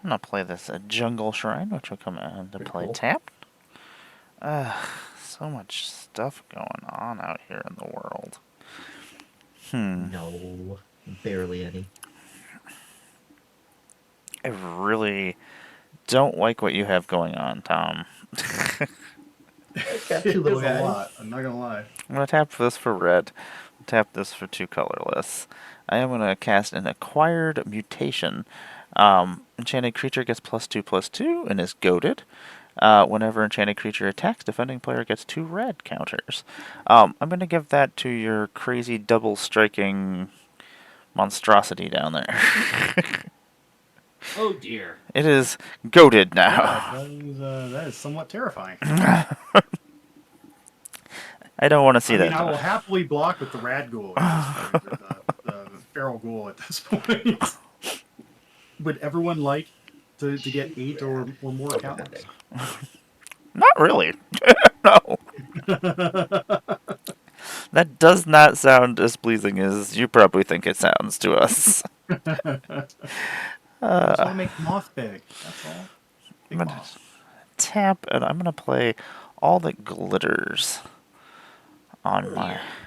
I'm gonna play this Jungle Shrine, which will come into Pretty play cool. tapped. So much stuff going on out here in the world. No, barely any. I really don't like what you have going on, Tom. Got two It little is a guys. lot. I'm not gonna lie. I'm gonna tap this for red. Tap this for 2 colorless. I am gonna cast an acquired mutation. Enchanted creature gets +2/+2 and is goaded. Whenever enchanted creature attacks, defending player gets 2 red counters. I'm gonna give that to your crazy double striking monstrosity down there. Oh dear. It is goaded now. Yeah, that is somewhat terrifying. I don't want to see I mean, that. I will happily block with the rad ghoul at this point, or the feral ghoul at this point. Would everyone like to get 8 or more Oh, counters? Not really. No. That does not sound as pleasing as you probably think it sounds to us. I just want to make moth big. That's all. Big I'm gonna moth. tap, and I'm gonna play all that glitters on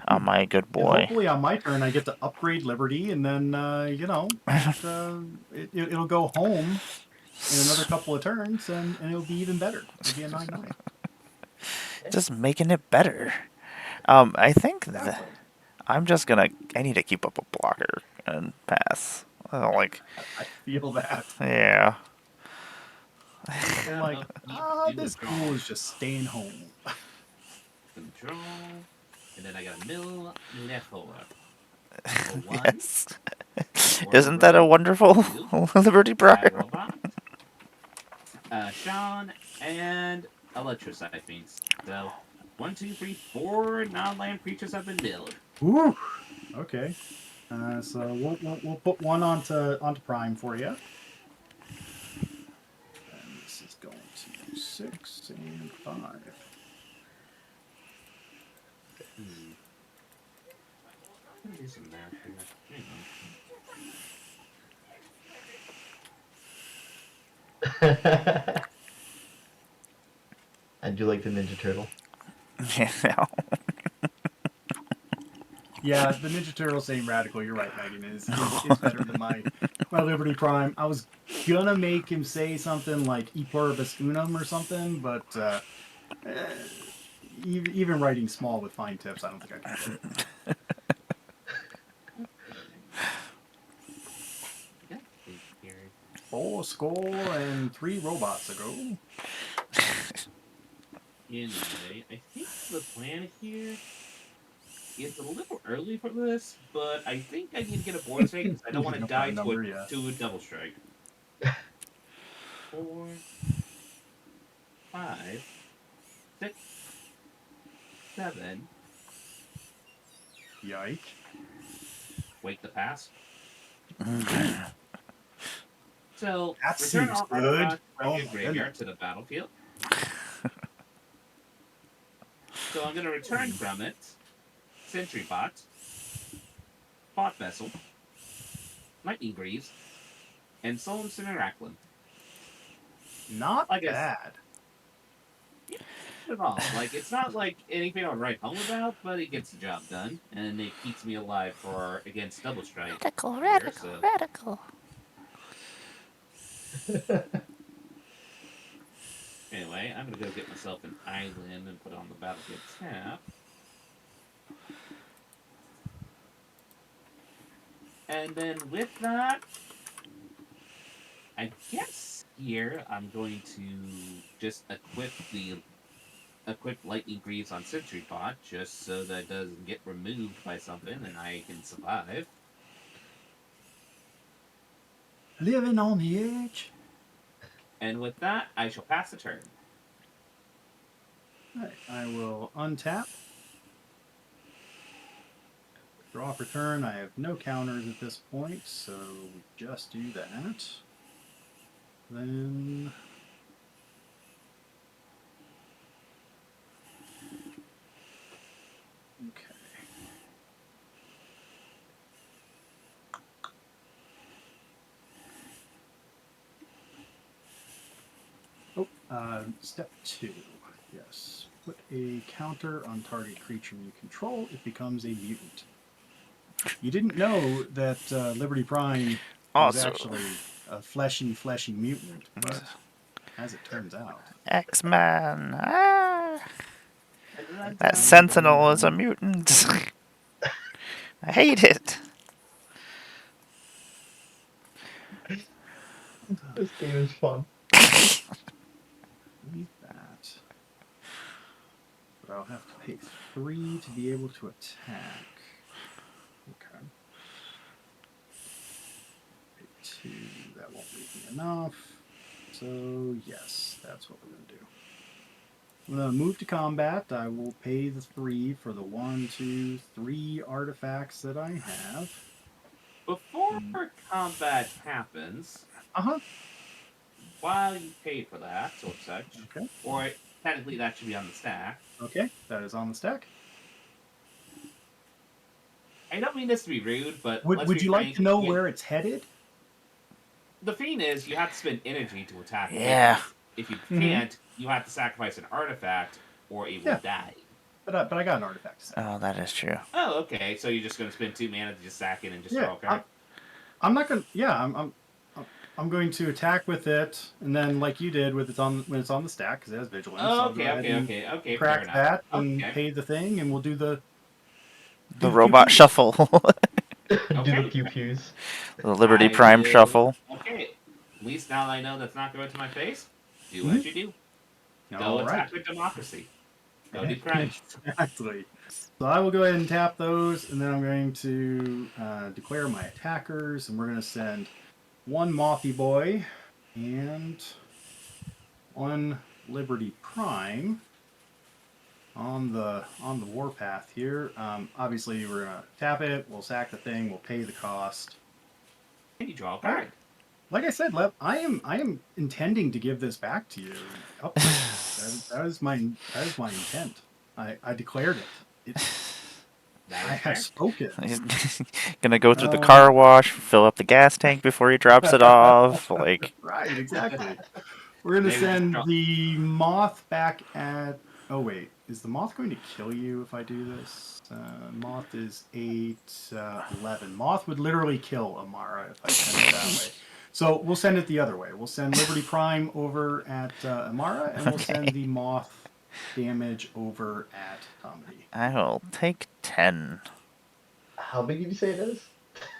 Oh my dear. good And boy. hopefully on my turn I get to upgrade Liberty, and then it'll go home in another couple of turns, and it'll be even better. It'll be a 9/9. Just making it better. I think that Exactly. I'm just gonna. I need to keep up a blocker and pass. I don't like. I feel that. Yeah. I'm like, this ghoul is just staying home. Control. And then I got a mill Nephor. For 1. Yes. Orc Isn't that a Rogue, wonderful 2. Liberty Bad Prior? Robot. Sean. And Electrocyte Fiends. So, 1, 2, 3, 4 non-land creatures have been milled. Ooh. Okay. So we'll put one onto Prime for you. And this is going to 6 and 5. What is in there here? Hang on. I do like the Ninja Turtle. Yeah. Yeah, the Ninja Turtle saying radical. You're right, Megan. Is better than my Liberty Prime. I was gonna make him say something like "E pluribus unum" or something, but even writing small with fine tips, I don't think I can do it. Yeah, here. 4 skull and 3 robots ago. Anyway, I think the plan here is a little early for this, but I think I need to get a board strike because I don't want to No die prime number, yeah. to a double strike. 4, 5, 6, 7. Yike. Wake the pass. So That return seems all good. artifacts from Oh your my graveyard goodness. to the battlefield. So I'm going to return from it Sentry Bot, Bot Vessel, Lightning Greaves, and Solemn Cineraclin. Not I guess bad. at all. Like it's not like anything I'll write home about, but it gets the job done, and it keeps me alive for against double strike Radical, here. radical, So radical. anyway, I'm gonna go get myself an island and put it on the battlefield tap. And then with that, I guess here I'm going to just equip Lightning Greaves on Sentry Bot just so that it doesn't get removed by something and I can survive. Living on the edge. And with that, I shall pass the turn. All right, I will untap. Draw for turn. I have no counters at this point, so we just do that. Then okay. Step 2. Yes. Put a counter on target creature you control. It becomes a mutant. You didn't know that Liberty Prime was Also, actually a fleshy mutant, but as it turns out. X-Man. Ah, Dun, that dun, Sentinel dun. is a mutant. I hate it. This game is fun. Leave that. But I'll have to pay 3 to be able to attack. Okay. Pay 2. That won't leave me enough. So, yes, that's what we're going to do. I'm going to move to combat. I will pay the 3 for the 1, 2, 3 artifacts that I have. Before combat happens, Uh-huh. while you pay for that or such, Okay. or technically that should be on the stack. Okay, that is on the stack. I don't mean this to be rude, but let's Would be you like frank. to know where it's headed? The thing is, you have to spend energy to attack Yeah. it. If you Mhm. can't, you have to sacrifice an artifact, or it will Yeah. die. But I got an artifact to stack. Oh, that is true. Oh, okay. So you're just going to spend 2 mana to just sack it and just Yeah, draw a card? I'm not gonna. Yeah, I'm going to attack with it, and then like you did with when it's on the stack because it has vigilance. Oh, I'll go okay, ahead and okay. Fair crack enough. that and Okay. pay the thing, and we'll do the The pew robot pew. shuffle. Do the Okay. pew pews. The Liberty I Prime will. shuffle. Okay. At least now I know that's not going to my face. Do Mhm. as you do. Go All right. attack with democracy. Go do crime. Exactly. So I will go ahead and tap those, and then I'm going to declare my attackers, and we're going to send one Mothy Boy and one Liberty Prime on the warpath here. Obviously, we're gonna tap it. We'll sack the thing. We'll pay the cost. And you draw a All card. right. Like I said, Lev, I am intending to give this back to you upfront. That is my intent. I declared it. That I is have fair. spoken. He's gonna go through the car wash, fill up the gas tank before he drops it off. Like, Right, exactly. We're gonna Maybe just send draw. the moth back at. Oh wait, is the moth going to kill you if I do this? Moth is 8, 11. Moth would literally kill Amara if I send it that way. So we'll send it the other way. We'll send Liberty Prime over at Amara, and we'll send the moth damage over at Comedy. I will take 10. How big did you say it is?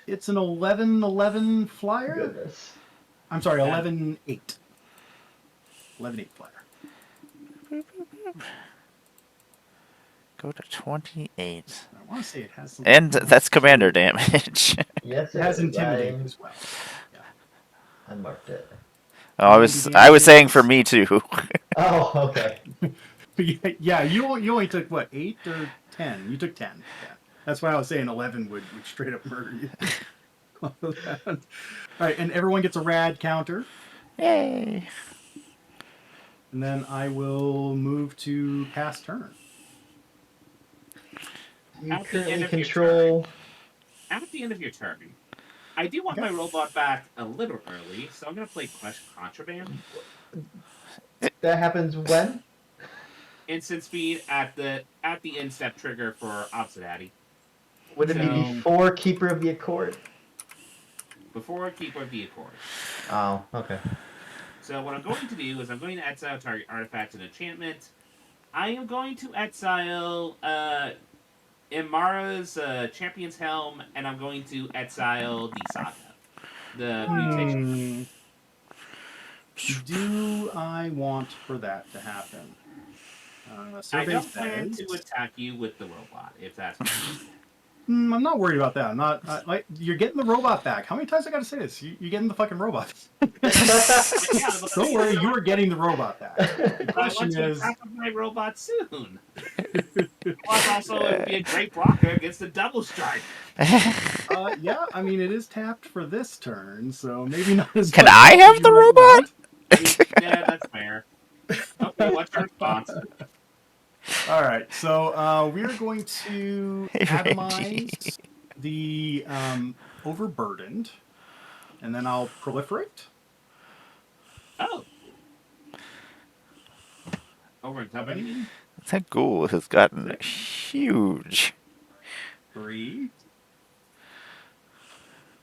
It's an 11/11 flyer. Goodness. I'm sorry, That- 11/8. 11/8 flyer. Go to 28. I want to say it has some. And that's commander damage. Yes, It has is. intimidate as well. I marked it. Oh, I was saying for me too. Oh, okay. Yeah, you only took what, 8 or 10? You took 10. Yeah, that's why I was saying 11 would straight up murder you. All right, and everyone gets a rad counter, Yay. and then I will move to pass turn. You At the currently end of your control. At the end of your turn, I do want Okay. my robot back a little early, so I'm going to play Crush Contraband. That happens when? Instant speed at the end step trigger for Obsidati. Would it be So- before Keeper of the Accord? Before Keeper of the Accord. Oh, okay. So what I'm going to do is I'm going to exile target artifact and enchantment. I am going to exile Imara's Champion's Helm, and I'm going to exile the Saga. The mutation. Do I want for that to happen? I Survey don't plan says. to attack you with the robot, if that's what you I'm not worried about that. I'm not like you're getting the robot back. How many times I got to say this? You're getting the fucking robot. Yeah, but Don't worry, you are getting the robot back. The I question want to is, attack with my robot soon. Plus, also, it would be a great blocker against the double strike. yeah, I mean it is tapped for this turn, so maybe not as Can much I help have as you the might robot? want. Yeah, that's fair. Okay, what's your response? All right, so we're going to Hey, Randy. atomize the overburdened, and then I'll proliferate. Oh, over in top, you mean? That ghoul has gotten 6, huge. 3,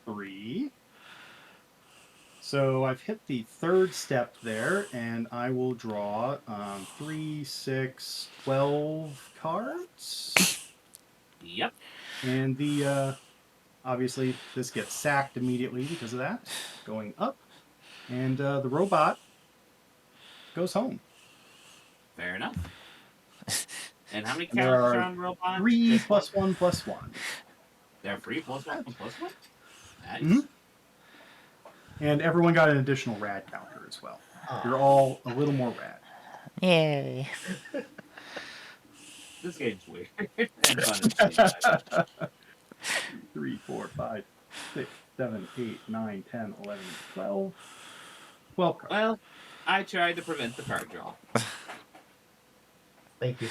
3. So I've hit the third step there, and I will draw 3, 6, 12 cards. Yep. And the obviously this gets sacked immediately because of that, going up, and the robot goes home. Fair enough. And how many And there characters are are on robot? 3 Just one. plus 1 plus 1. They're free plus one plus one. Nice. Mm-hmm. And everyone got an additional rad counter as well. Aw. You're all a little more rad. Yay. This game's weird and fun at the same time. 3, 4, 5, 6, 7, 8, 9, 10, 11, 12. 12 cards. Well, I tried to prevent the card draw. Thank you.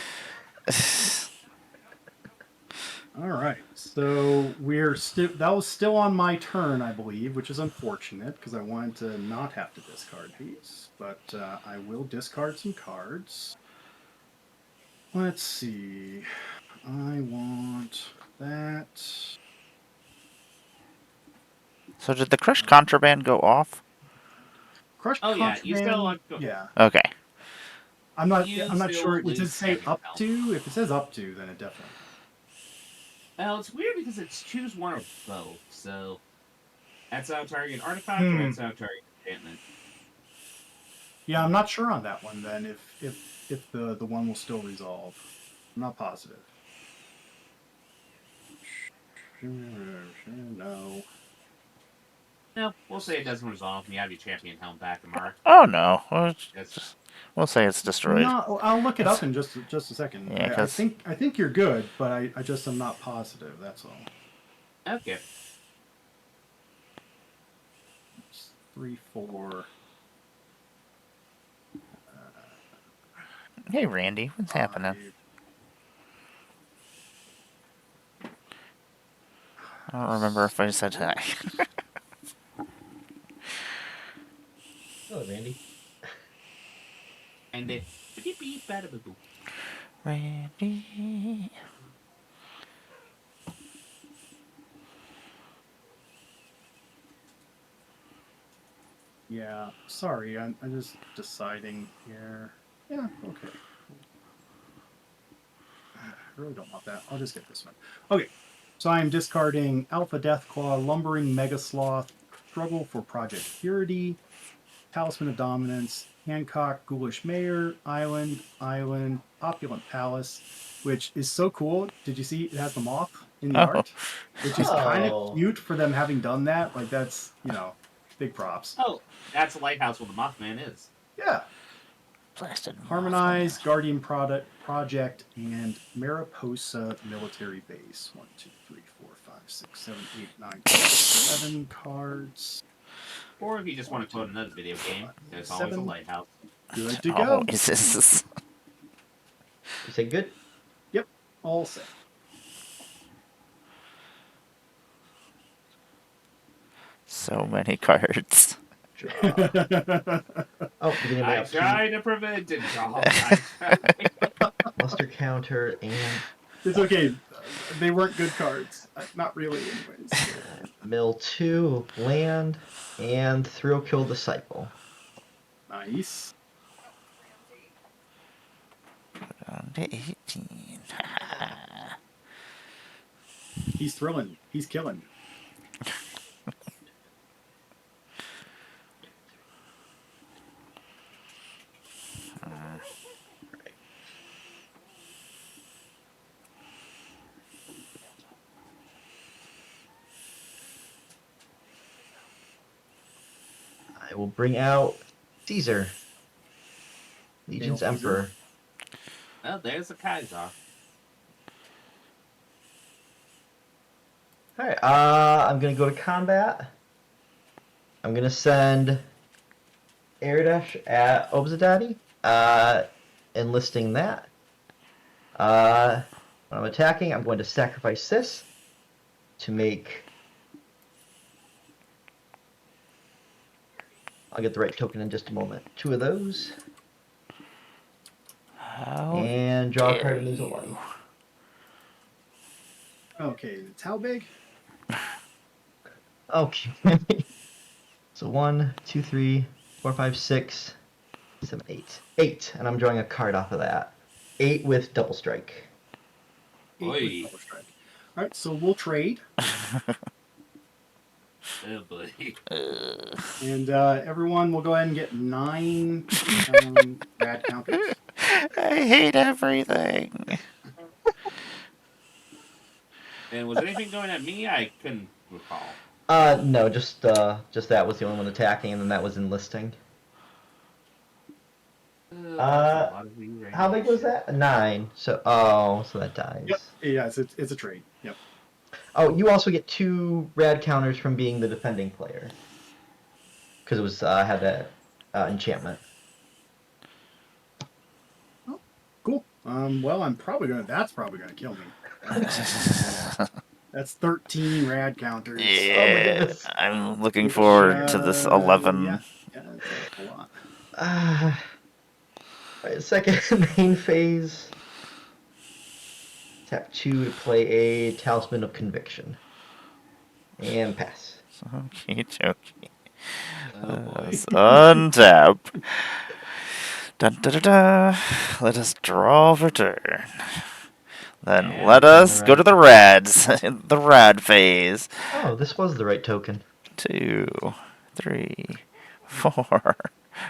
All right, so we're still that was still on my turn, I believe, which is unfortunate because I wanted to not have to discard these, but I will discard some cards. Let's see. I want that. So did the crushed contraband go off? Crushed Oh, yeah, you still contraband. want- Yeah, Okay. I'm not You sure. still Does it lose say 7 up health. to? If it says up to, then it definitely. Well, it's weird because it's choose one or both. So, exile target artifact or exile target enchantment. Yeah, I'm not sure on that one. Then if the one will still resolve, I'm not positive. No. No, we'll say it doesn't resolve, and you have your champion helm back tomorrow. Oh no. Yes. We'll say it's destroyed. No, I'll look it up in just a second. Yeah, I 'cause- think you're good, but I just am not positive. That's all. Okay. It's 3, 4. Hey, Randy, what's happening? 5. I don't remember if I said hi. Hello, Randy. And it. Beep beep bada boo boo. Randy. Yeah, sorry, I'm just deciding here. Yeah, okay. I really don't want that. I'll just get this one. Okay, so I'm discarding Alpha Deathclaw, Lumbering Mega Sloth, Struggle for Project Purity, Talisman of Dominance, Hancock, Ghoulish Mayor, Island, Opulent Palace, which is so cool. Did you see it has the moth in the Oh. art? Which is kind Oh. of cute for them having done that. Like, that's, big props. Oh, that's a lighthouse where the Mothman is. Yeah. Blasted Harmonize, Guardian Project, and Mariposa Military Base. 1, 2, 3, 4, 5, 6, 7, 8, 9, 10, 11 cards. Or if you just want to quote another video game, there's always a 7. lighthouse. Good to Oh, go. is this? You say good? Yep, all set. So many cards. Draw. Oh, did anybody I else? tried to prevent it, draw. Muster counter and It's okay. They weren't good cards. Not really, anyways. mill 2, land, and thrill kill disciple. Nice. Down to 18. He's thrilling. He's killing. will bring out Caesar, Legion's Hail Caesar. Emperor. Oh, there's the Kaiser. Alright, I'm gonna go to combat. I'm gonna send Airdash at Obzadati, enlisting that. When I'm attacking, I'm going to sacrifice this to make... I'll get the right token in just a moment. 2 of those. How And draw a card dare and lose a you. life. Okay, it's how big? Okay. So 1, 2, 3, 4, 5, 6, 7, 8. 8, and I'm drawing a card off of that. 8 with double strike. 8 Oi. with double strike. All right, so we'll trade, Oh boy. and everyone will go ahead and get 9 rad counters. I hate everything. And was anything going at me? I couldn't recall. No, just that was the only one attacking, and then that was enlisting. That's a lot of range. How big was that? 9. So, so that dies. Yep. Yeah, it's a trade. Yep. Oh, you also get 2 rad counters from being the defending player. Because it was, had that enchantment. Oh, cool. Well, that's probably gonna kill me. That's 13 rad counters. Yeah, goodness. I'm looking Which, forward to this 11. Yeah, that's a lot. Alright, second main phase. Tap 2 to play a Talisman of Conviction. And pass. Okay, jokey. Oh boy. Let's untap. Dun, da, da, da. Let us draw for turn. Then And let us go to the rads. The rad phase. Oh, this was the right token. 2, 3, 4,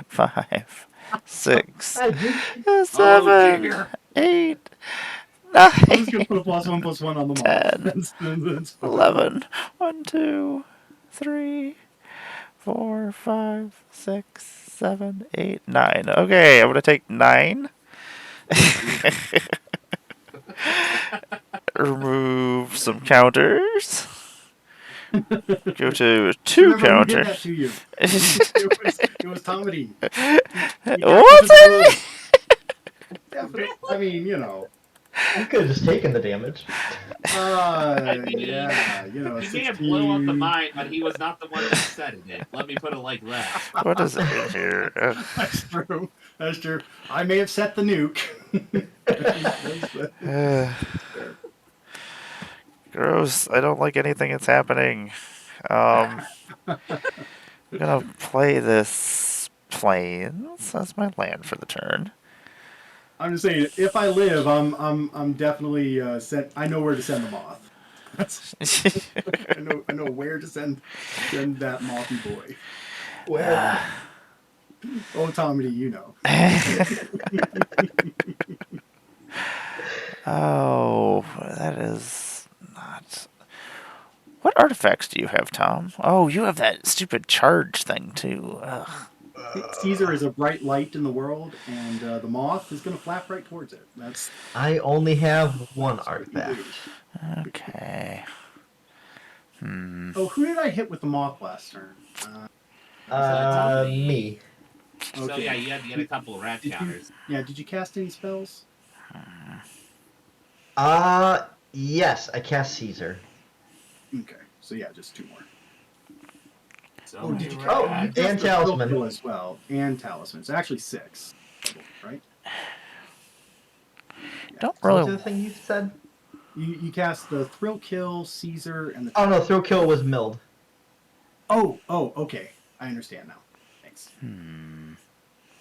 5, 6, I did. 7, dear. 8, I'm just gonna 9, put a +1/+1 on the 10, mob. That's fine. 11. 1, 2, 3, 4, 5, 6, 7, 8, 9. Okay, I'm gonna take 9. Remove some counters. Go to 2 Remember who did that counters. to you? It was Tomedy. Was it? Definitely. I mean, you know. You could have just taken the damage. mean, Yeah, He may have 16. blown up the mine, but he was not the one that said it. Let me put it like that. What is it in here? That's true. That's true. I may have set the nuke. Gross. I don't like anything that's happening. I'm gonna play this plains. That's my land for the turn. I'm just saying, if I live, I'm definitely I know where to send the moth. I know where to send that mothy boy. Where? Oh, Tommy, you know. Oh, that is not. What artifacts do you have, Tom? Oh, you have that stupid charge thing too. Ugh. Caesar is a bright light in the world, and the moth is going to flap right towards it. That's I only have 1 artifact. Okay. Oh, who did I hit with the moth last turn? Me. So Okay. yeah, you had to get a couple of rat counters. Did you cast any spells? Yes, I cast Caesar. Okay, so yeah, just 2 more. So Did you? many Oh, you rats. cast and the Thrill Talisman. Kill as well, and Talisman. It's actually 6, right? Don't What was the really. other thing you said? You cast the Thrill Kill, Caesar, and the. Oh no, throw kill was milled. Oh, okay. I understand now. Thanks.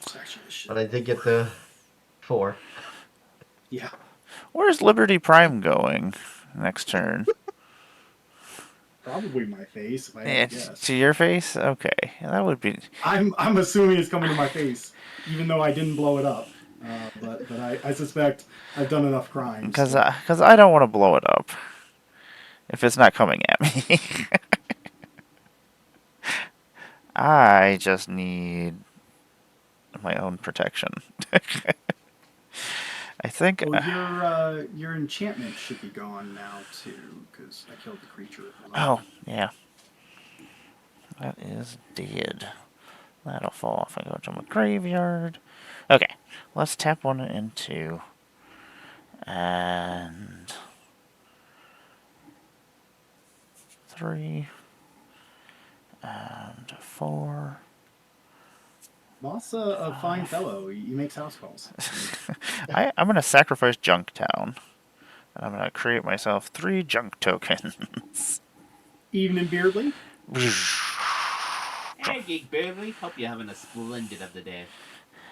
It's actually the shit. But I did get the 4. Yeah. Where's Liberty Prime going next turn? Probably my face, if I Yeah, had to guess. to your face? Okay, that would be. I'm assuming it's coming to my face, even though I didn't blow it up. But I suspect I've done enough crimes. Because I don't want to blow it up if it's not coming at me. I just need my own protection. I think. Oh, your enchantment should be gone now too, because I killed the creature. Oh, yeah. That is dead. That'll fall off and go to my graveyard. Okay, let's tap 1 and 2. And 3. And 4. Moth's a fine fellow. He makes house calls. I'm going to sacrifice Junktown. And I'm going to create myself 3 junk tokens. Evening, Beardly. Hey, Geek Barely. Hope you're having a splendid of the day.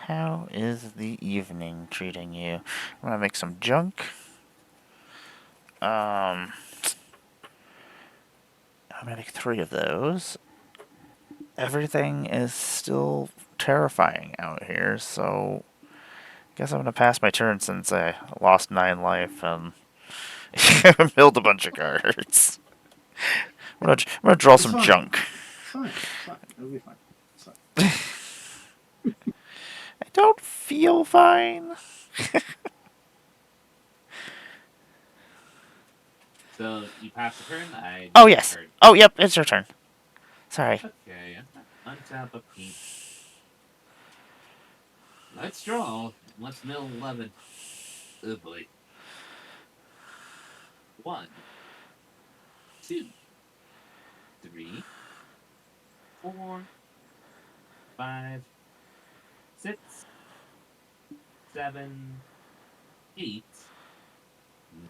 How is the evening treating you? I'm going to make some junk. I'm going to make 3 of those. Everything is still terrifying out here, so guess I'm going to pass my turn since I lost 9 life and milled a bunch of cards. I'm going to draw some junk. It's fine. It'll be fine. It's fine. I don't feel fine. So, you pass the turn? Oh, yes. Oh, yep, it's your turn. Sorry. Okay, untap a peep. Let's draw. Let's mill 11. Oh boy. 1, 2, 3, 4, 5, 6, 7, 8,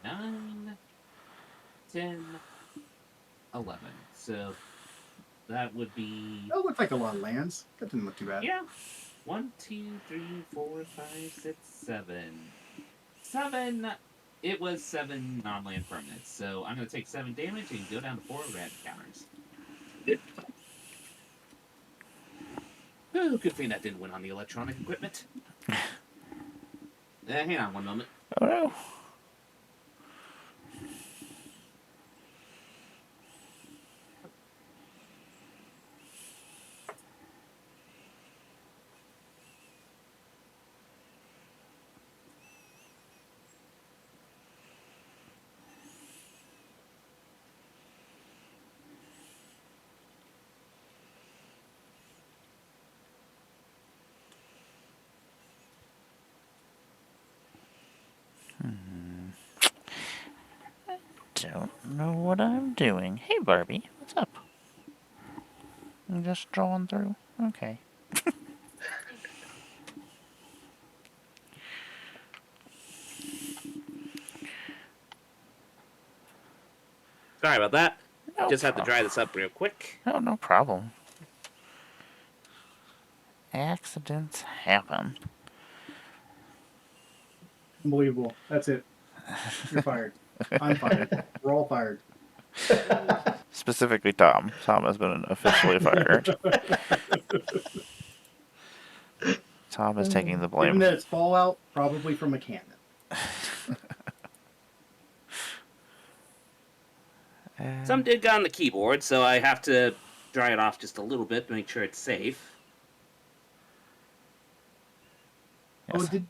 9, 10, 11. So that would be. That looked like a lot of lands. That didn't look too bad. Yeah. 1, 2, 3, 4, 5, 6, 7. 7. It was 7 non-land permanents. So I'm going to take 7 damage and go down to 4 red counters. Oh, good thing that didn't win on the electronic equipment. Hang on one moment. Oh, no. Don't know what I'm doing. Hey, Barbie, what's up? I'm just drawing through. Okay. Sorry about that. No Just have to problem. dry this up real quick. Oh, no problem. Accidents happen. Unbelievable. That's it. You're fired. I'm fired. We're all fired. Specifically Tom. Tom has been officially fired. Tom is taking the Given blame. that it's Fallout, probably from a cannon. Some did get on the keyboard, so I have to dry it off just a little bit to make sure it's safe. Yes. Oh,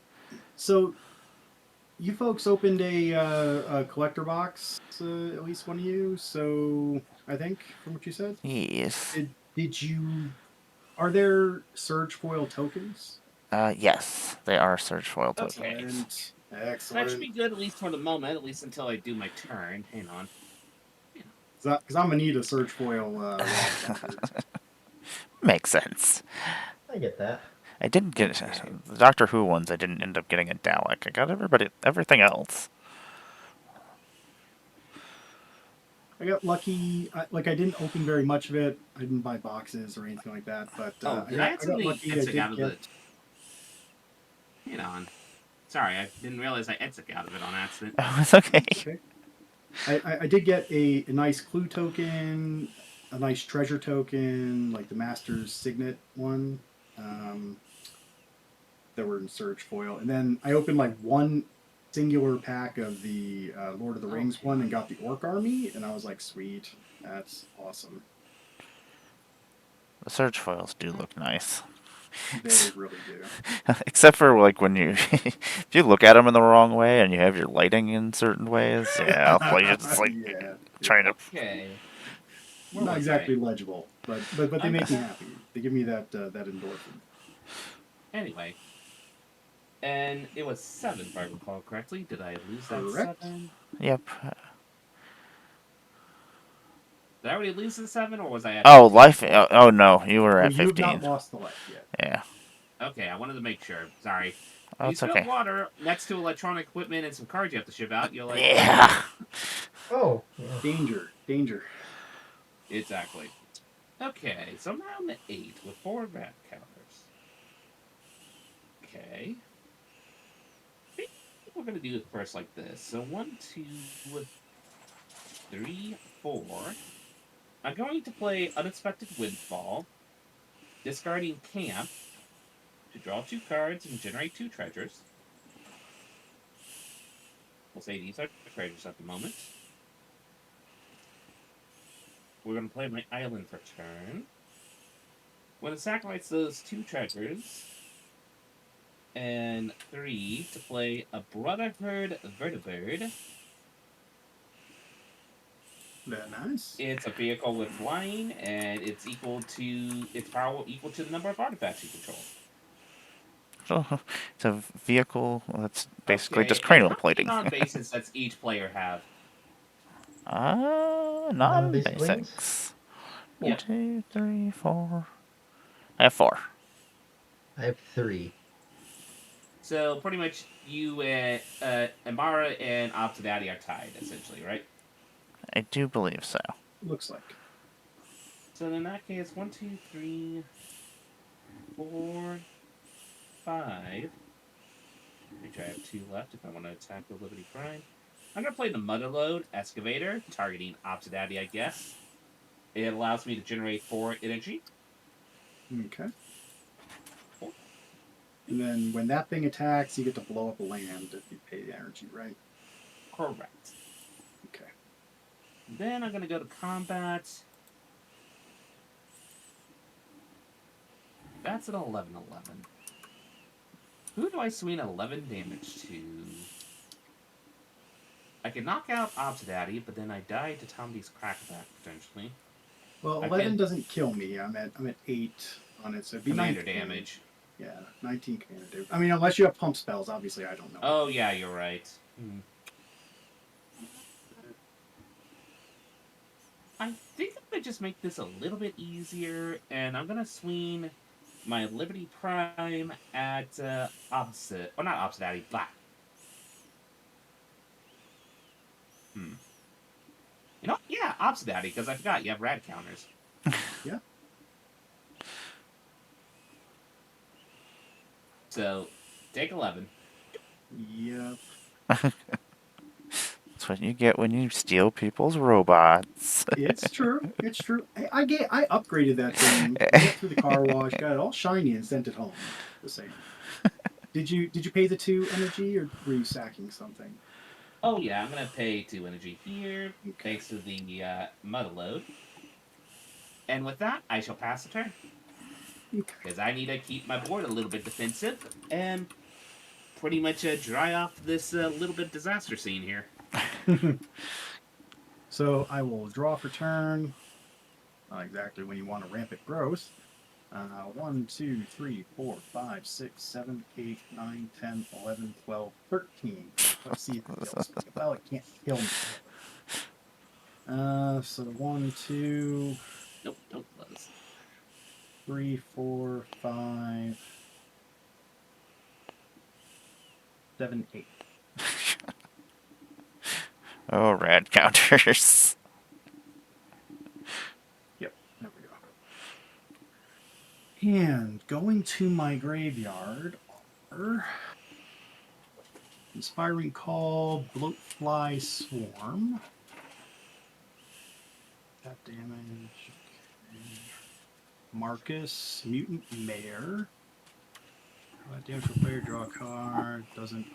so you folks opened a collector box, at least one of you. So I think from what you said, Yes. did you? Are there surge foil tokens? Yes, they are surge foil tokens. Okay. Excellent. That should be good, at least for the moment, at least until I do my turn. Hang on. Because I'm gonna need a surge foil. Makes sense. I get that. I didn't get the Doctor Who ones. I didn't end up getting a Dalek. I got everything else. I got lucky. I didn't open very much of it. I didn't buy boxes or anything like that. But I got accidentally lucky. exit out of it. Hang on. Sorry, I didn't realize I exit out of it on accident. Oh, it's okay. Okay. I did get a nice clue token, a nice treasure token, like the Master's Signet one. That were in surge foil, and then I opened like one singular pack of the Lord of the Rings one and got the Orc Army, and I was like, sweet, that's awesome. The surge foils do look nice. They really do. Except for like when you if you look at them in the wrong way and you have your lighting in certain ways, yeah, like it's like Yeah. trying to. Okay. Where Not was exactly legible, but they I'm- make me happy. They give me that that endorphin. Anyway. And it was 7, if I recall correctly. Did I lose that Correct. 7? Yep. Did I already lose the 7, or was I at Oh, 15? life. Oh no, you were Oh, at you have not 15. lost the life yet. Yeah. Okay, I wanted to make sure. Sorry. Oh, You it's spilled okay. water next to electronic equipment and some cards you have to ship out. You're like, Yeah. Oh, yeah. Danger, danger. exactly. Okay, so I'm on the 8 with 4 rat counters. Okay. I think we're going to do it first like this. So 1, 2, 3, 4. I'm going to play Unexpected Windfall, discarding Camp to draw 2 cards and generate 2 treasures. We'll say these are treasures at the moment. We're going to play my island for turn. When it sacrifices those 2 treasures and 3 to play a Brotherhood Vertibird. Very nice. It's a vehicle with flying, and it's equal to its power equal to the number of artifacts you control. So it's a vehicle that's basically just Okay, and cranial how many plating. non-basics does each player have? Non-basic Non-basics. Yeah. 1, 2, 3, 4. I have 4. I have 3. So pretty much you, Amara and Optidati are tied, essentially, right? I do believe so. Looks like. So in that case, 1, 2, 3, 4, 5. Which I have 2 left if I want to attack the Liberty Prime. I'm going to play the Motherlode Excavator, targeting Optidati, I guess. It allows me to generate 4 energy. Okay. 4. And then when that thing attacks, you get to blow up a land if you pay the energy, right? Correct. Okay. Then I'm going to go to combat. That's an 11-11. Who do I swing 11 damage to? I can knock out Optidati, but then I die to Tomby's Crackback, potentially. Well, I 11 can- doesn't kill me. I'm at 8 on it, so it'd be Commander 19. damage. Yeah, 19 commander damage. I mean, unless you have pump spells, obviously I don't know. Oh, yeah, you're right. I think I'm going to just make this a little bit easier, and I'm going to swing my Liberty Prime at opposite. Or not Optidati, Black. You know, yeah, Optidati, because I forgot you have rad counters. Yeah. So, take 11. Yep. That's what you get when you steal people's robots. It's true. It's true. I upgraded that thing. Went through the car wash, got it all shiny, and sent it home. Just saying. Did you pay the 2 energy, or were you sacking something? Oh, yeah, I'm going to pay 2 energy here, Okay. thanks to the Motherlode. And with that, I shall pass the turn. Okay. Because I need to keep my board a little bit defensive and pretty much dry off this little bit disaster scene here. So I will draw for turn. Not exactly when you want to rampant growth. 1, 2, 3, 4, 5, 6, 7, 8, 9, 10, 11, 12, 13. Let's see if it kills me. Well, it can't kill me. So 1, 2, Nope, don't close. 3, 4, 5, 7, 8. Oh, rad counters. Yep, there we go. And going to my graveyard are Inspiring Call, Bloatfly Swarm. That damage. Okay. Marcus, Mutant Mare. Damage for player, draw a card. Doesn't.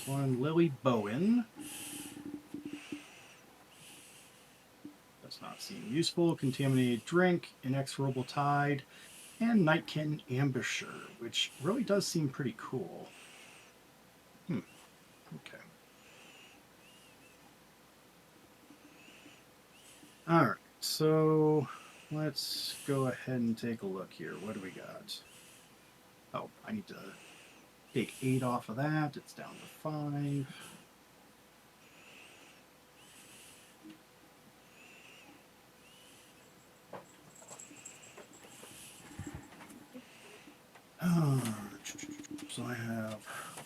One, Lily Bowen. That's not not seem useful. Contaminated Drink, Inexorable Tide, and Nightkin Ambusher, which really does seem pretty cool. Okay. All right, so let's go ahead and take a look here. What do we got? Oh, I need to take 8 off of that. It's down to 5. So I have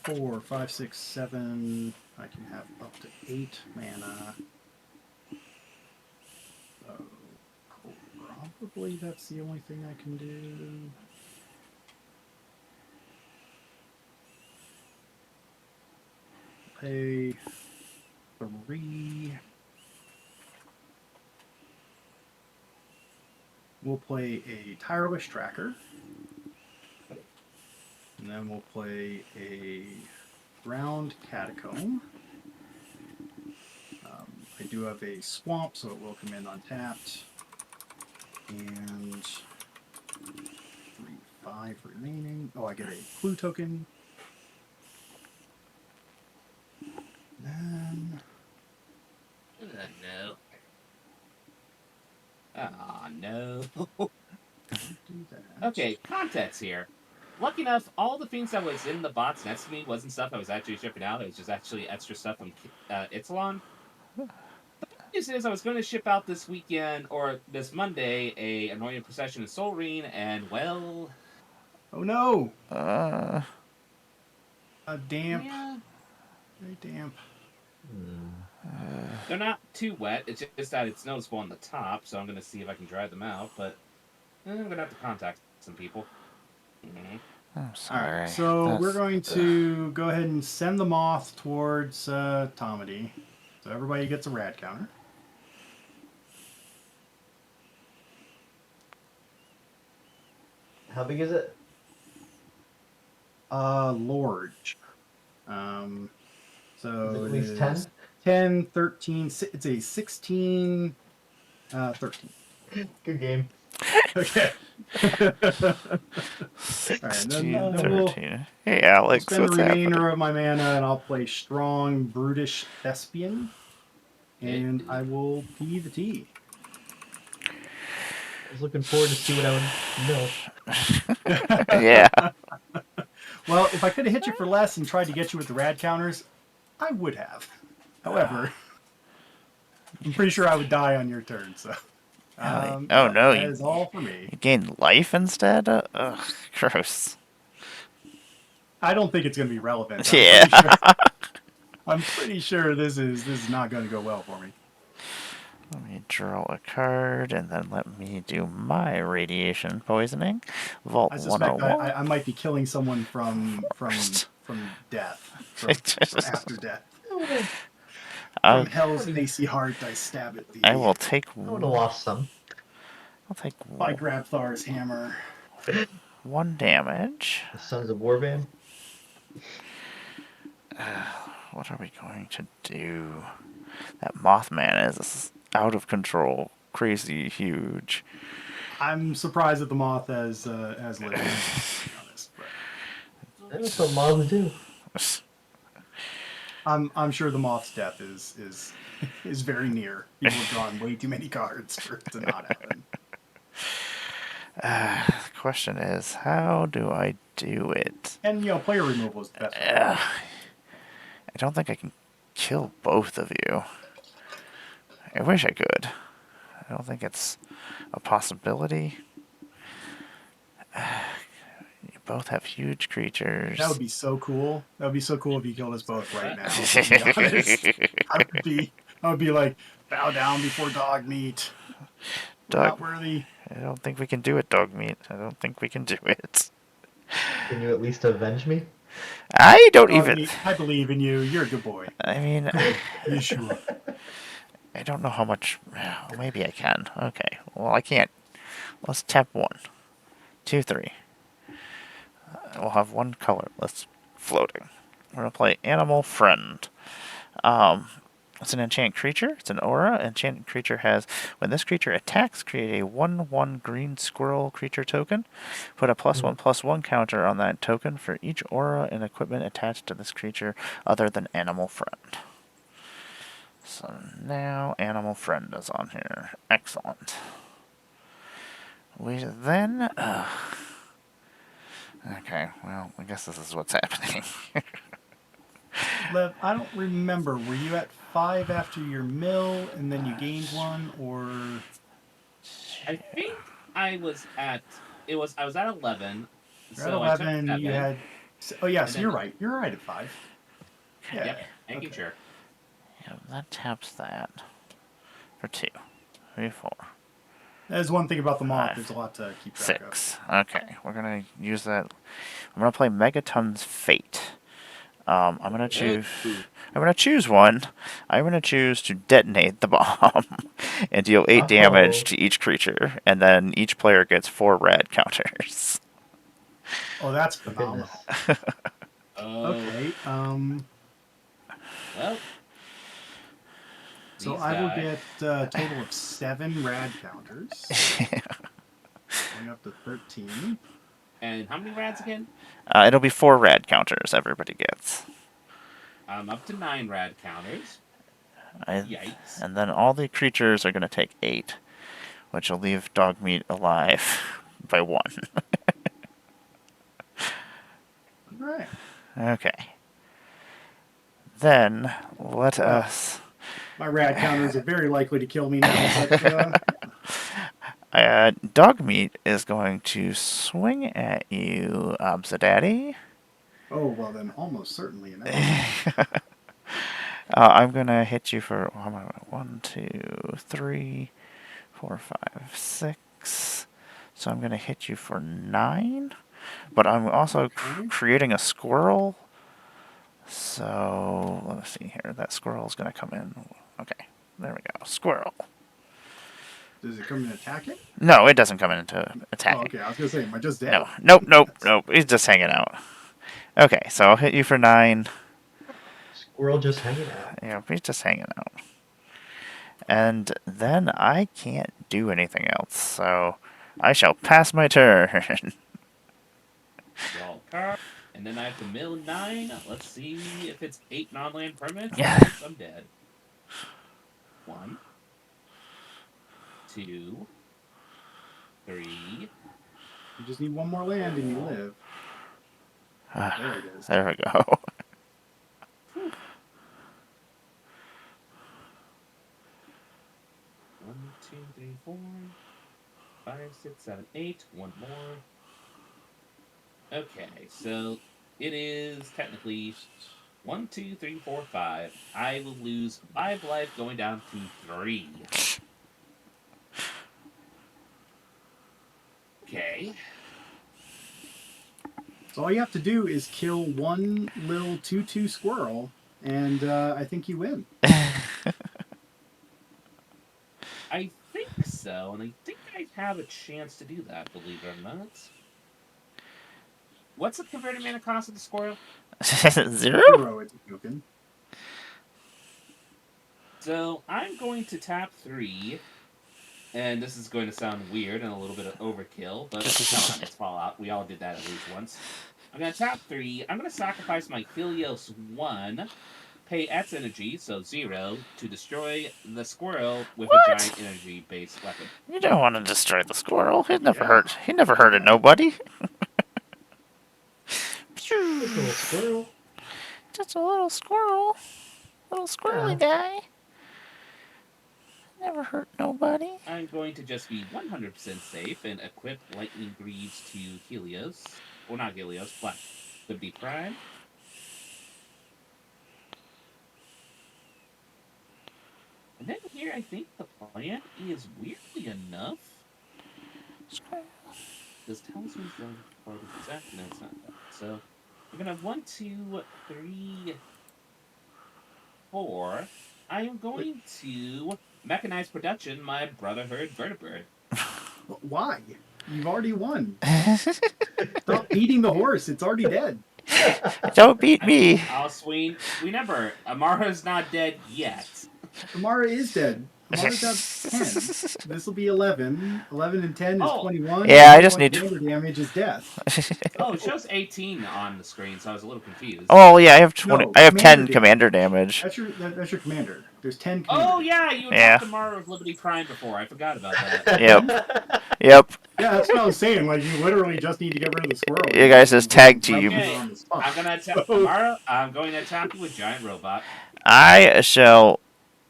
4, 5, 6, 7. I can have up to 8 mana. So probably that's the only thing I can do. Pay 3. We'll play a Tireless Tracker. And then we'll play a Ground Catacomb. I do have a Swamp, so it will come in untapped. And 3, 5 remaining. Oh, I get a clue token. Then... No. Ah, no. do that. Okay, context here. Lucky enough, all the things that was in the box next to me wasn't stuff I was actually shipping out. It was just actually extra stuff from Itzalon. The bad news is I was going to ship out this weekend, or this Monday, a Annoying Procession of Soul Ring, and well... Oh no! Uh, Damp. Yeah, Very damp. they're not too wet. It's just that it's noticeable on the top, so I'm going to see if I can dry them out, but I'm going to have to contact some people. Mm-hmm. I'm All sorry. right, so we're That's- going to go ahead and send the moth towards Tomedy. So everybody gets a rad counter. How big is it? Large. So Is it at it least is 10? 10, 13, it's a 16, 13. Good game. Okay. All right, 16, then 13. Hey, I'll Alex, spend what's the happening? remainder of my mana and I'll play Strong Brutish Thespian. And I will be the T. I was looking forward to see what I would know. Yeah. Well, if I could have hit you for less and tried to get you with the rad counters, I would have. However, I'm pretty sure I would die on your turn, so. Oh, Yep, no, that you, is all for me. you gain life instead? Ugh, gross. I don't think it's going to be relevant. Yeah. I'm pretty sure this is not going to go well for me. Let me draw a card, and then let me do my radiation poisoning. Vault I suspect 101. I might be killing someone from death, from after death. I'll- From hell's icy heart, I stab at thee. I will take I would have lost some. I'll take I grab Thar's hammer. 1 damage. The Sons of Warband. What are we going to do? That Mothman is out of control, crazy huge. I'm surprised at the moth as living, to be honest. But That's what moths do. I'm sure the moth's death is very near. People have drawn way too many cards for it to not happen. The question is, how do I do it? And player removal is the best. I don't think I can kill both of you. I wish I could. I don't think it's a possibility. You both have huge creatures. That would be so cool. That would be so cool if you killed us both right now. To be honest, I would be like, bow down before dog meat. Dog- Not worthy. I don't think we can do it, dog meat. I don't think we can do it. Can you at least avenge me? I don't Dog even. meat, I believe in you. You're a good boy. I mean, Yeshua. I don't know how much. Maybe I can. Okay. Well, I can't. Let's tap 1, 2, 3. We'll have 1 colorless floating. We're gonna play Animal Friend. It's an enchant creature. It's an aura. Enchanted creature has, when this creature attacks, create a 1/1 green squirrel creature token. Put a +1/+1 counter on that token for each aura and equipment attached to this creature other than Animal Friend. So now Animal Friend is on here. Excellent. We then... okay, well, I guess this is what's happening. Lev, I don't remember. Were you at 5 after your mill and then you gained 1, or? I think I was at I was at 11, You're at so I took 11. You 7, had. Oh yeah, and so then you're right. You're right at 5. Yeah. yep, making Okay. sure. Yeah, that taps that for 2, 3, 4, That's one thing about the moth. 5, There's a lot to keep track of. 6. Okay, we're gonna use that. I'm gonna play Megaton's Fate. I'm gonna choose. I'm gonna choose one. I'm gonna choose to detonate the bomb and deal 8 damage to each creature, and then each player gets 4 rad counters. Oh, that's Oh, phenomenal. goodness. Oh, Okay. well, So these I will guys. get a total of 7 rad counters, going up to 13. And how many rads again? It'll be 4 rad counters everybody gets. I'm up to 9 rad counters. Yikes. And then all the creatures are gonna take 8, which will leave Dogmeat alive by 1. All right. Okay. Then let us. My rad counters are very likely to kill me now. But, Dogmeat is going to swing at you, Obsidaddy. oh well, then almost certainly an I'm gonna hit you for 1, 2, 3, 4, 5, 6. So I'm gonna hit you for 9. But I'm also creating a squirrel. So let's see here. That squirrel is gonna come in. Okay, there we go. Squirrel. Does it come in attacking? No, it doesn't come into attack. Oh, okay. I was gonna say, am I just dead? No, nope. He's just hanging out. Okay, so I'll hit you for 9. Squirrel just hanging out. Yeah, he's just hanging out. And then I can't do anything else, so I shall pass my turn. Draw a card. And then I have to mill 9. Let's see if it's 8 non-land permanents. Yeah. Yes, I'm dead. 1, 2, 3. You just need one more land and you live. There it is. There we go. 1, 2, 3, 4, 5, 6, 7, 8. One more. Okay, so it is technically 1, 2, 3, 4, 5. I will lose 5 life, going down to 3. Okay. So all you have to do is kill one little 2/2 squirrel, and I think you win. I think so, and I think I have a chance to do that, believe it or not. What's the converted mana cost of the squirrel? 0? 0, it's joking. So I'm going to tap 3, and this is going to sound weird and a little bit of overkill, but come on, it's Fallout. We all did that at least once. I'm going to tap 3. I'm going to sacrifice my Helios 1, pay X energy, so 0, to destroy the squirrel with a giant energy-based weapon. You don't want to destroy the squirrel. He never hurted nobody. Just a little squirrel. Just a little squirrel. Little squirrely guy. Never hurt nobody. I'm going to just be 100% safe and equip Lightning Greaves to Helios. Well, not Helios, but could be Prime. And then here, I think the plan is, weirdly enough, this tells me the part of exact. No, it's not that. So we're gonna have 1, 2, 3, 4. I am going to mechanize production my Brotherhood Vertibird. Why? You've already won. Stop beating the horse. It's already dead. Don't beat me. I'll swing. Remember, Amara's not dead yet. Amara is dead. Amara's got 10. This will be 11. 11 and 10 is Oh, 21. Yeah, I just 21 need. commander damage is death. oh, it shows 18 on the screen, so I was a little confused. Oh yeah, I have 20. No, I have commander 10 commander damage. That's your commander. There's 10 commander. Oh yeah, you Yeah. attacked Amara with Liberty Prime before. I forgot about that. Yep. Yep. Yeah, that's what I was saying. Like, you literally just need to get rid of the squirrel. You guys just tag Right team. Okay, on the spot. I'm gonna attack Amara. I'm going to attack you with giant robot. I shall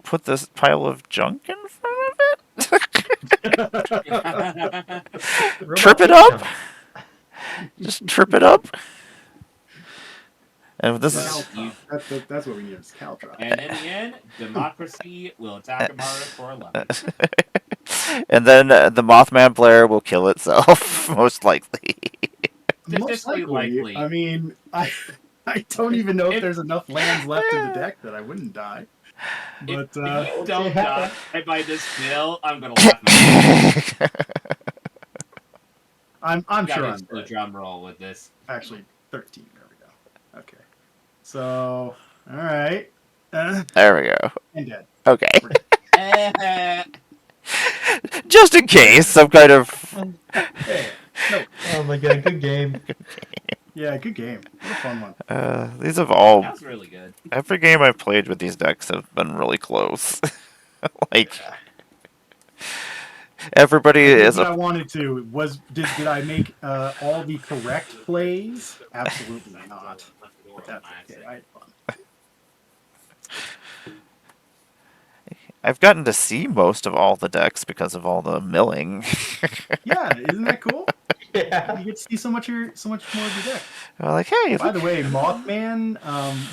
put this pile of junk in front of it. Trip it up. Just trip it up. And this Well, is. That's what we need is Caltrop. And in the end, democracy will attack Amara for 11. And then the Mothman player will kill itself, most likely. Most likely. I mean, I don't even know if there's enough lands left in the deck that I wouldn't die. But If you don't happen. die by this bill, I'm gonna laugh my ass I'm off. sure Gotta I'm do a dead. drum roll with this. Actually 13. There we go. Okay. So, all right. There we go. And dead. Okay. Eh, Just in case, some kind of. Hey. No. Oh my god, good game. Yeah, good game. What a fun one. These have all. that was really good. Every game I've played with these decks have been really close. Like. Everybody is What a. I wanted to was did I make all the correct plays? Absolutely not. But that's okay. I had fun. I've gotten to see most of all the decks because of all the milling. Yeah, isn't that cool? Yeah. You get to see so much more of your deck. I'm like, hey, By the way, Mothman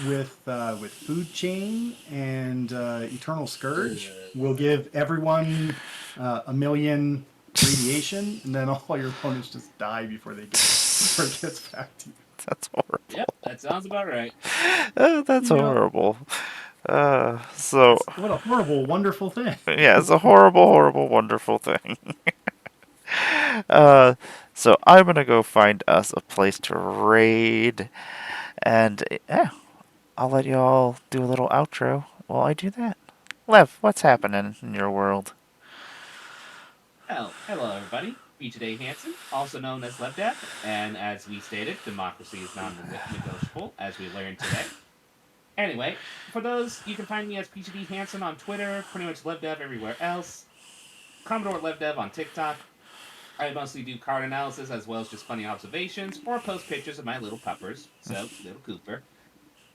with Food Chain and Eternal Scourge will give everyone a million radiation, and then all your opponents just die before it gets back to you. that's horrible. Yep, that sounds about right. That's Yeah. horrible. So What a horrible, wonderful thing. yeah, it's a horrible, horrible, wonderful thing. So I'm gonna go find us a place to raid, and yeah, I'll let you all do a little outro while I do that. Lev, what's happening in your world? Well, hello everybody. Today Hansen, also known as LevDev, and as we stated, democracy is non-negotiable, as we learned today. Anyway, for those, you can find me as PGD Hansen on Twitter, pretty much LevDev everywhere else. Commodore LevDev on TikTok. I mostly do card analysis as well as just funny observations, or post pictures of my little puppers, so little Cooper.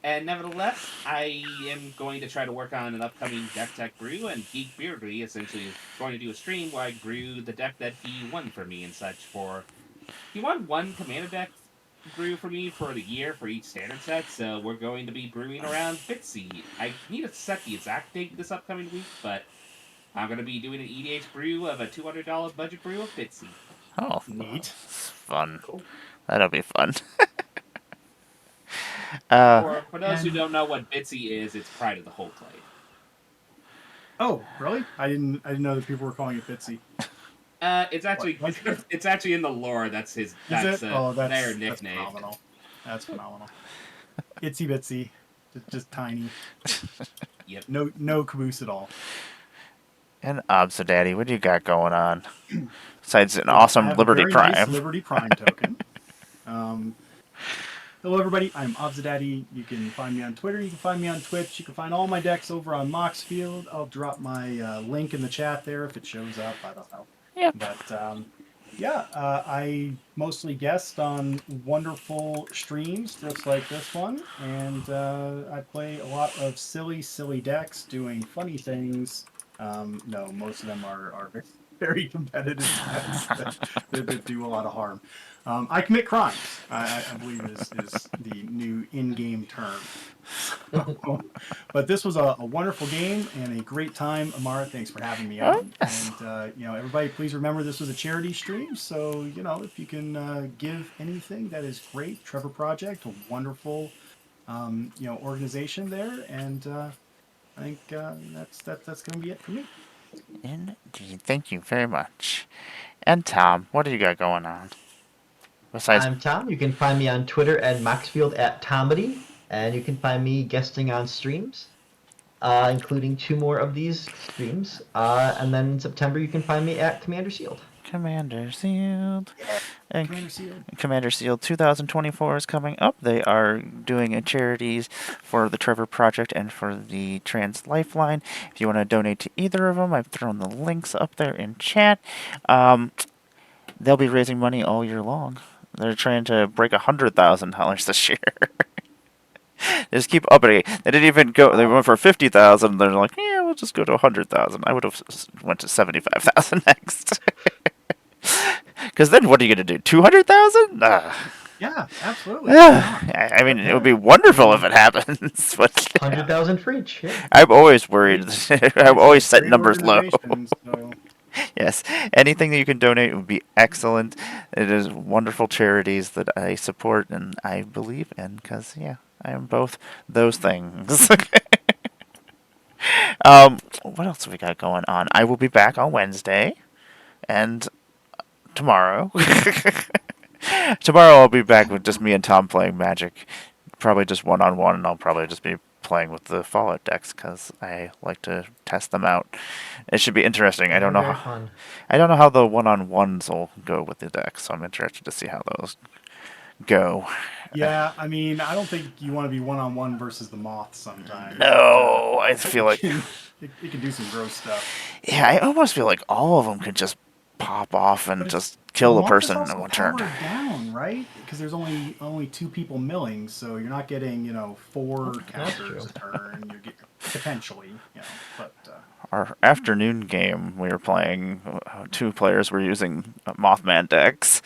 And nevertheless, I am going to try to work on an upcoming deck tech brew, and Geek Beardry essentially is going to do a stream where I brew the deck that he won for me and such for... He won one commander deck brew for me for the year for each standard set, so we're going to be brewing around Bitsy. I need to set the exact date this upcoming week, but I'm going to be doing an EDH brew of a $200 budget brew of Bitsy. Oh, Neat. fun. Cool. That'll be fun. For those who don't know what Bitsy is, it's Pride of the Whole Clay. Oh, really? I didn't know that people were calling it Bitsy. It's actually What? it's actually in the lore. That's his. That's Is it? their That's nickname. phenomenal. That's phenomenal. Itsy bitsy, just tiny. Yep. No caboose at all. And Obsa Daddy, what do you got going on? Besides an I awesome have Liberty a very Prime. nice Liberty Prime token. Hello, everybody. I'm Obsadaddy. You can find me on Twitter. You can find me on Twitch. You can find all my decks over on Moxfield. I'll drop my link in the chat there if it shows up. I don't know. Yep. But I mostly guest on wonderful streams just like this one, and I play a lot of silly decks doing funny things. No, most of them are very competitive decks that do a lot of harm. I commit crimes, I believe is the new in-game term. But this was a wonderful game and a great time. Amara, thanks for having me on. Yes. And everybody, please remember this was a charity stream. So if you can give anything, that is great. Trevor Project, a wonderful organization there, and I think that's going to be it for me. Indeed. Thank you very much. And Tom, what do you got going on? Besides, I'm Tom. You can find me on Twitter and Maxfield at Tomedy, and you can find me guesting on streams, including 2 more of these streams. And then in September, you can find me at Commander Shield. Commander Sealed. Yeah, And Commander Seal. Commander Sealed 2024 is coming up. They are doing a charities for the Trevor Project and for the Trans Lifeline. If you want to donate to either of them, I've thrown the links up there in chat. They'll be raising money all year long. They're trying to break $100,000 this year. They just keep upping it. They didn't even go. They went for 50,000. They're like, yeah, we'll just go to 100,000. I would have went to 75,000 next. Because then, what are you gonna do? 200,000? Yeah, absolutely. Yeah. I mean, it would be wonderful if it happens, but 100,000 for each. Yeah. I'm always worried. I'm always set Great numbers low. organization, so- Yes, anything that you can donate would be excellent. It is wonderful charities that I support and I believe in because, yeah, I am both those things. What else have we got going on? I will be back on Wednesday and tomorrow. Tomorrow I'll be back with just me and Tom playing Magic. Probably just one-on-one, and I'll probably just be playing with the Fallout decks because I like to test them out. It should be interesting. I don't know Very how, fun. I don't know how the one-on-ones will go with the decks, so I'm interested to see how those go. Yeah, I mean, I don't think you want to be one-on-one versus the moth sometimes. No, I feel like it can do some gross stuff. yeah, I almost feel like all of them could just pop off and just kill the moth person is in also one turn. powered down, right? Because there's only 2 people milling, so you're not getting 4 That's counters a turn. You're getting potentially, but. Our afternoon game, we were playing. 2 players were using Mothman decks,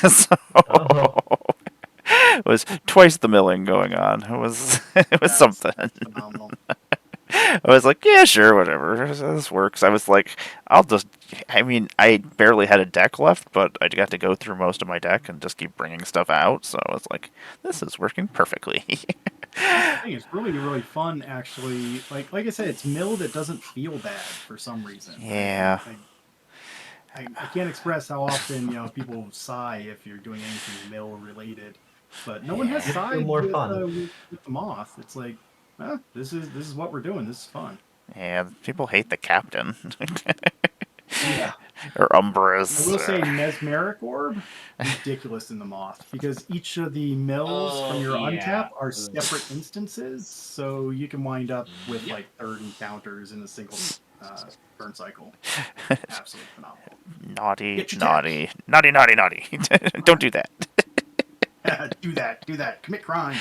so Oh. it was twice the milling going on. It was something. That's phenomenal. I was like, yeah, sure, whatever. This works. I was like, I mean, I barely had a deck left, but I got to go through most of my deck and just keep bringing stuff out. So I was like, this is working perfectly. I think it's really, really fun, actually. Like I said, it's mill that doesn't feel bad for some reason. Yeah. I can't express how often people sigh if you're doing anything mill related, but no one has It's sighed more with, fun. with the moth. It's like, this is what we're doing. This is fun. Yeah, people hate the captain. Yeah. Or Umbras. I will say Mesmeric Orb, ridiculous in the moth, because each of the mills from your untap are separate instances, so you can wind up with like 30 counters in a single turn cycle. Absolutely phenomenal. Naughty, Get your naughty, naughty, naughty, naughty. Don't do that. Do that. Commit crime.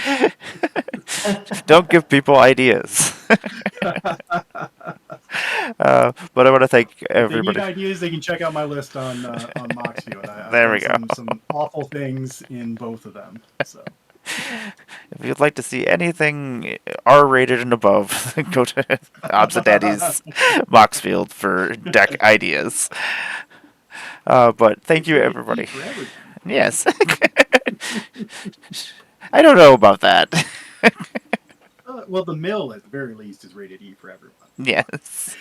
Don't give people ideas. But I want to thank If they everybody. need ideas, they can check out my list on Moxfield. I've There we done go. some awful things in both of them. So If you'd like to see anything R-rated and above, go to Obsidaddy's Moxfield for deck ideas. But thank you, everybody. For everything. Yes. I don't know about that. Well, the mill at the very least is rated E for everyone. Yes.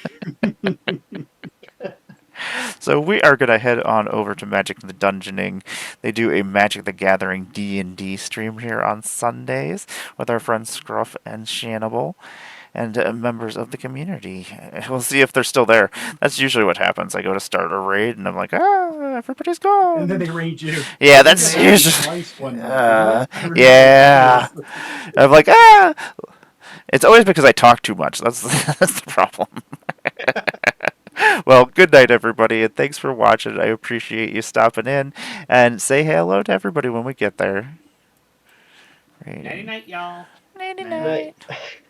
So we are going to head on over to Magic the Dungeoning. They do a Magic the Gathering D&D stream here on Sundays with our friends Scruff and Shannibal and members of the community. We'll see if they're still there. That's usually what happens. I go to start a raid and I'm like, everybody's gone. And then they raid you. Yeah, that's usually... yeah. I'm like, It's always because I talk too much. That's the problem. Well, good night, everybody, and thanks for watching. I appreciate you stopping in, and say hello to everybody when we get there. Nighty night, y'all. Nighty Right. night.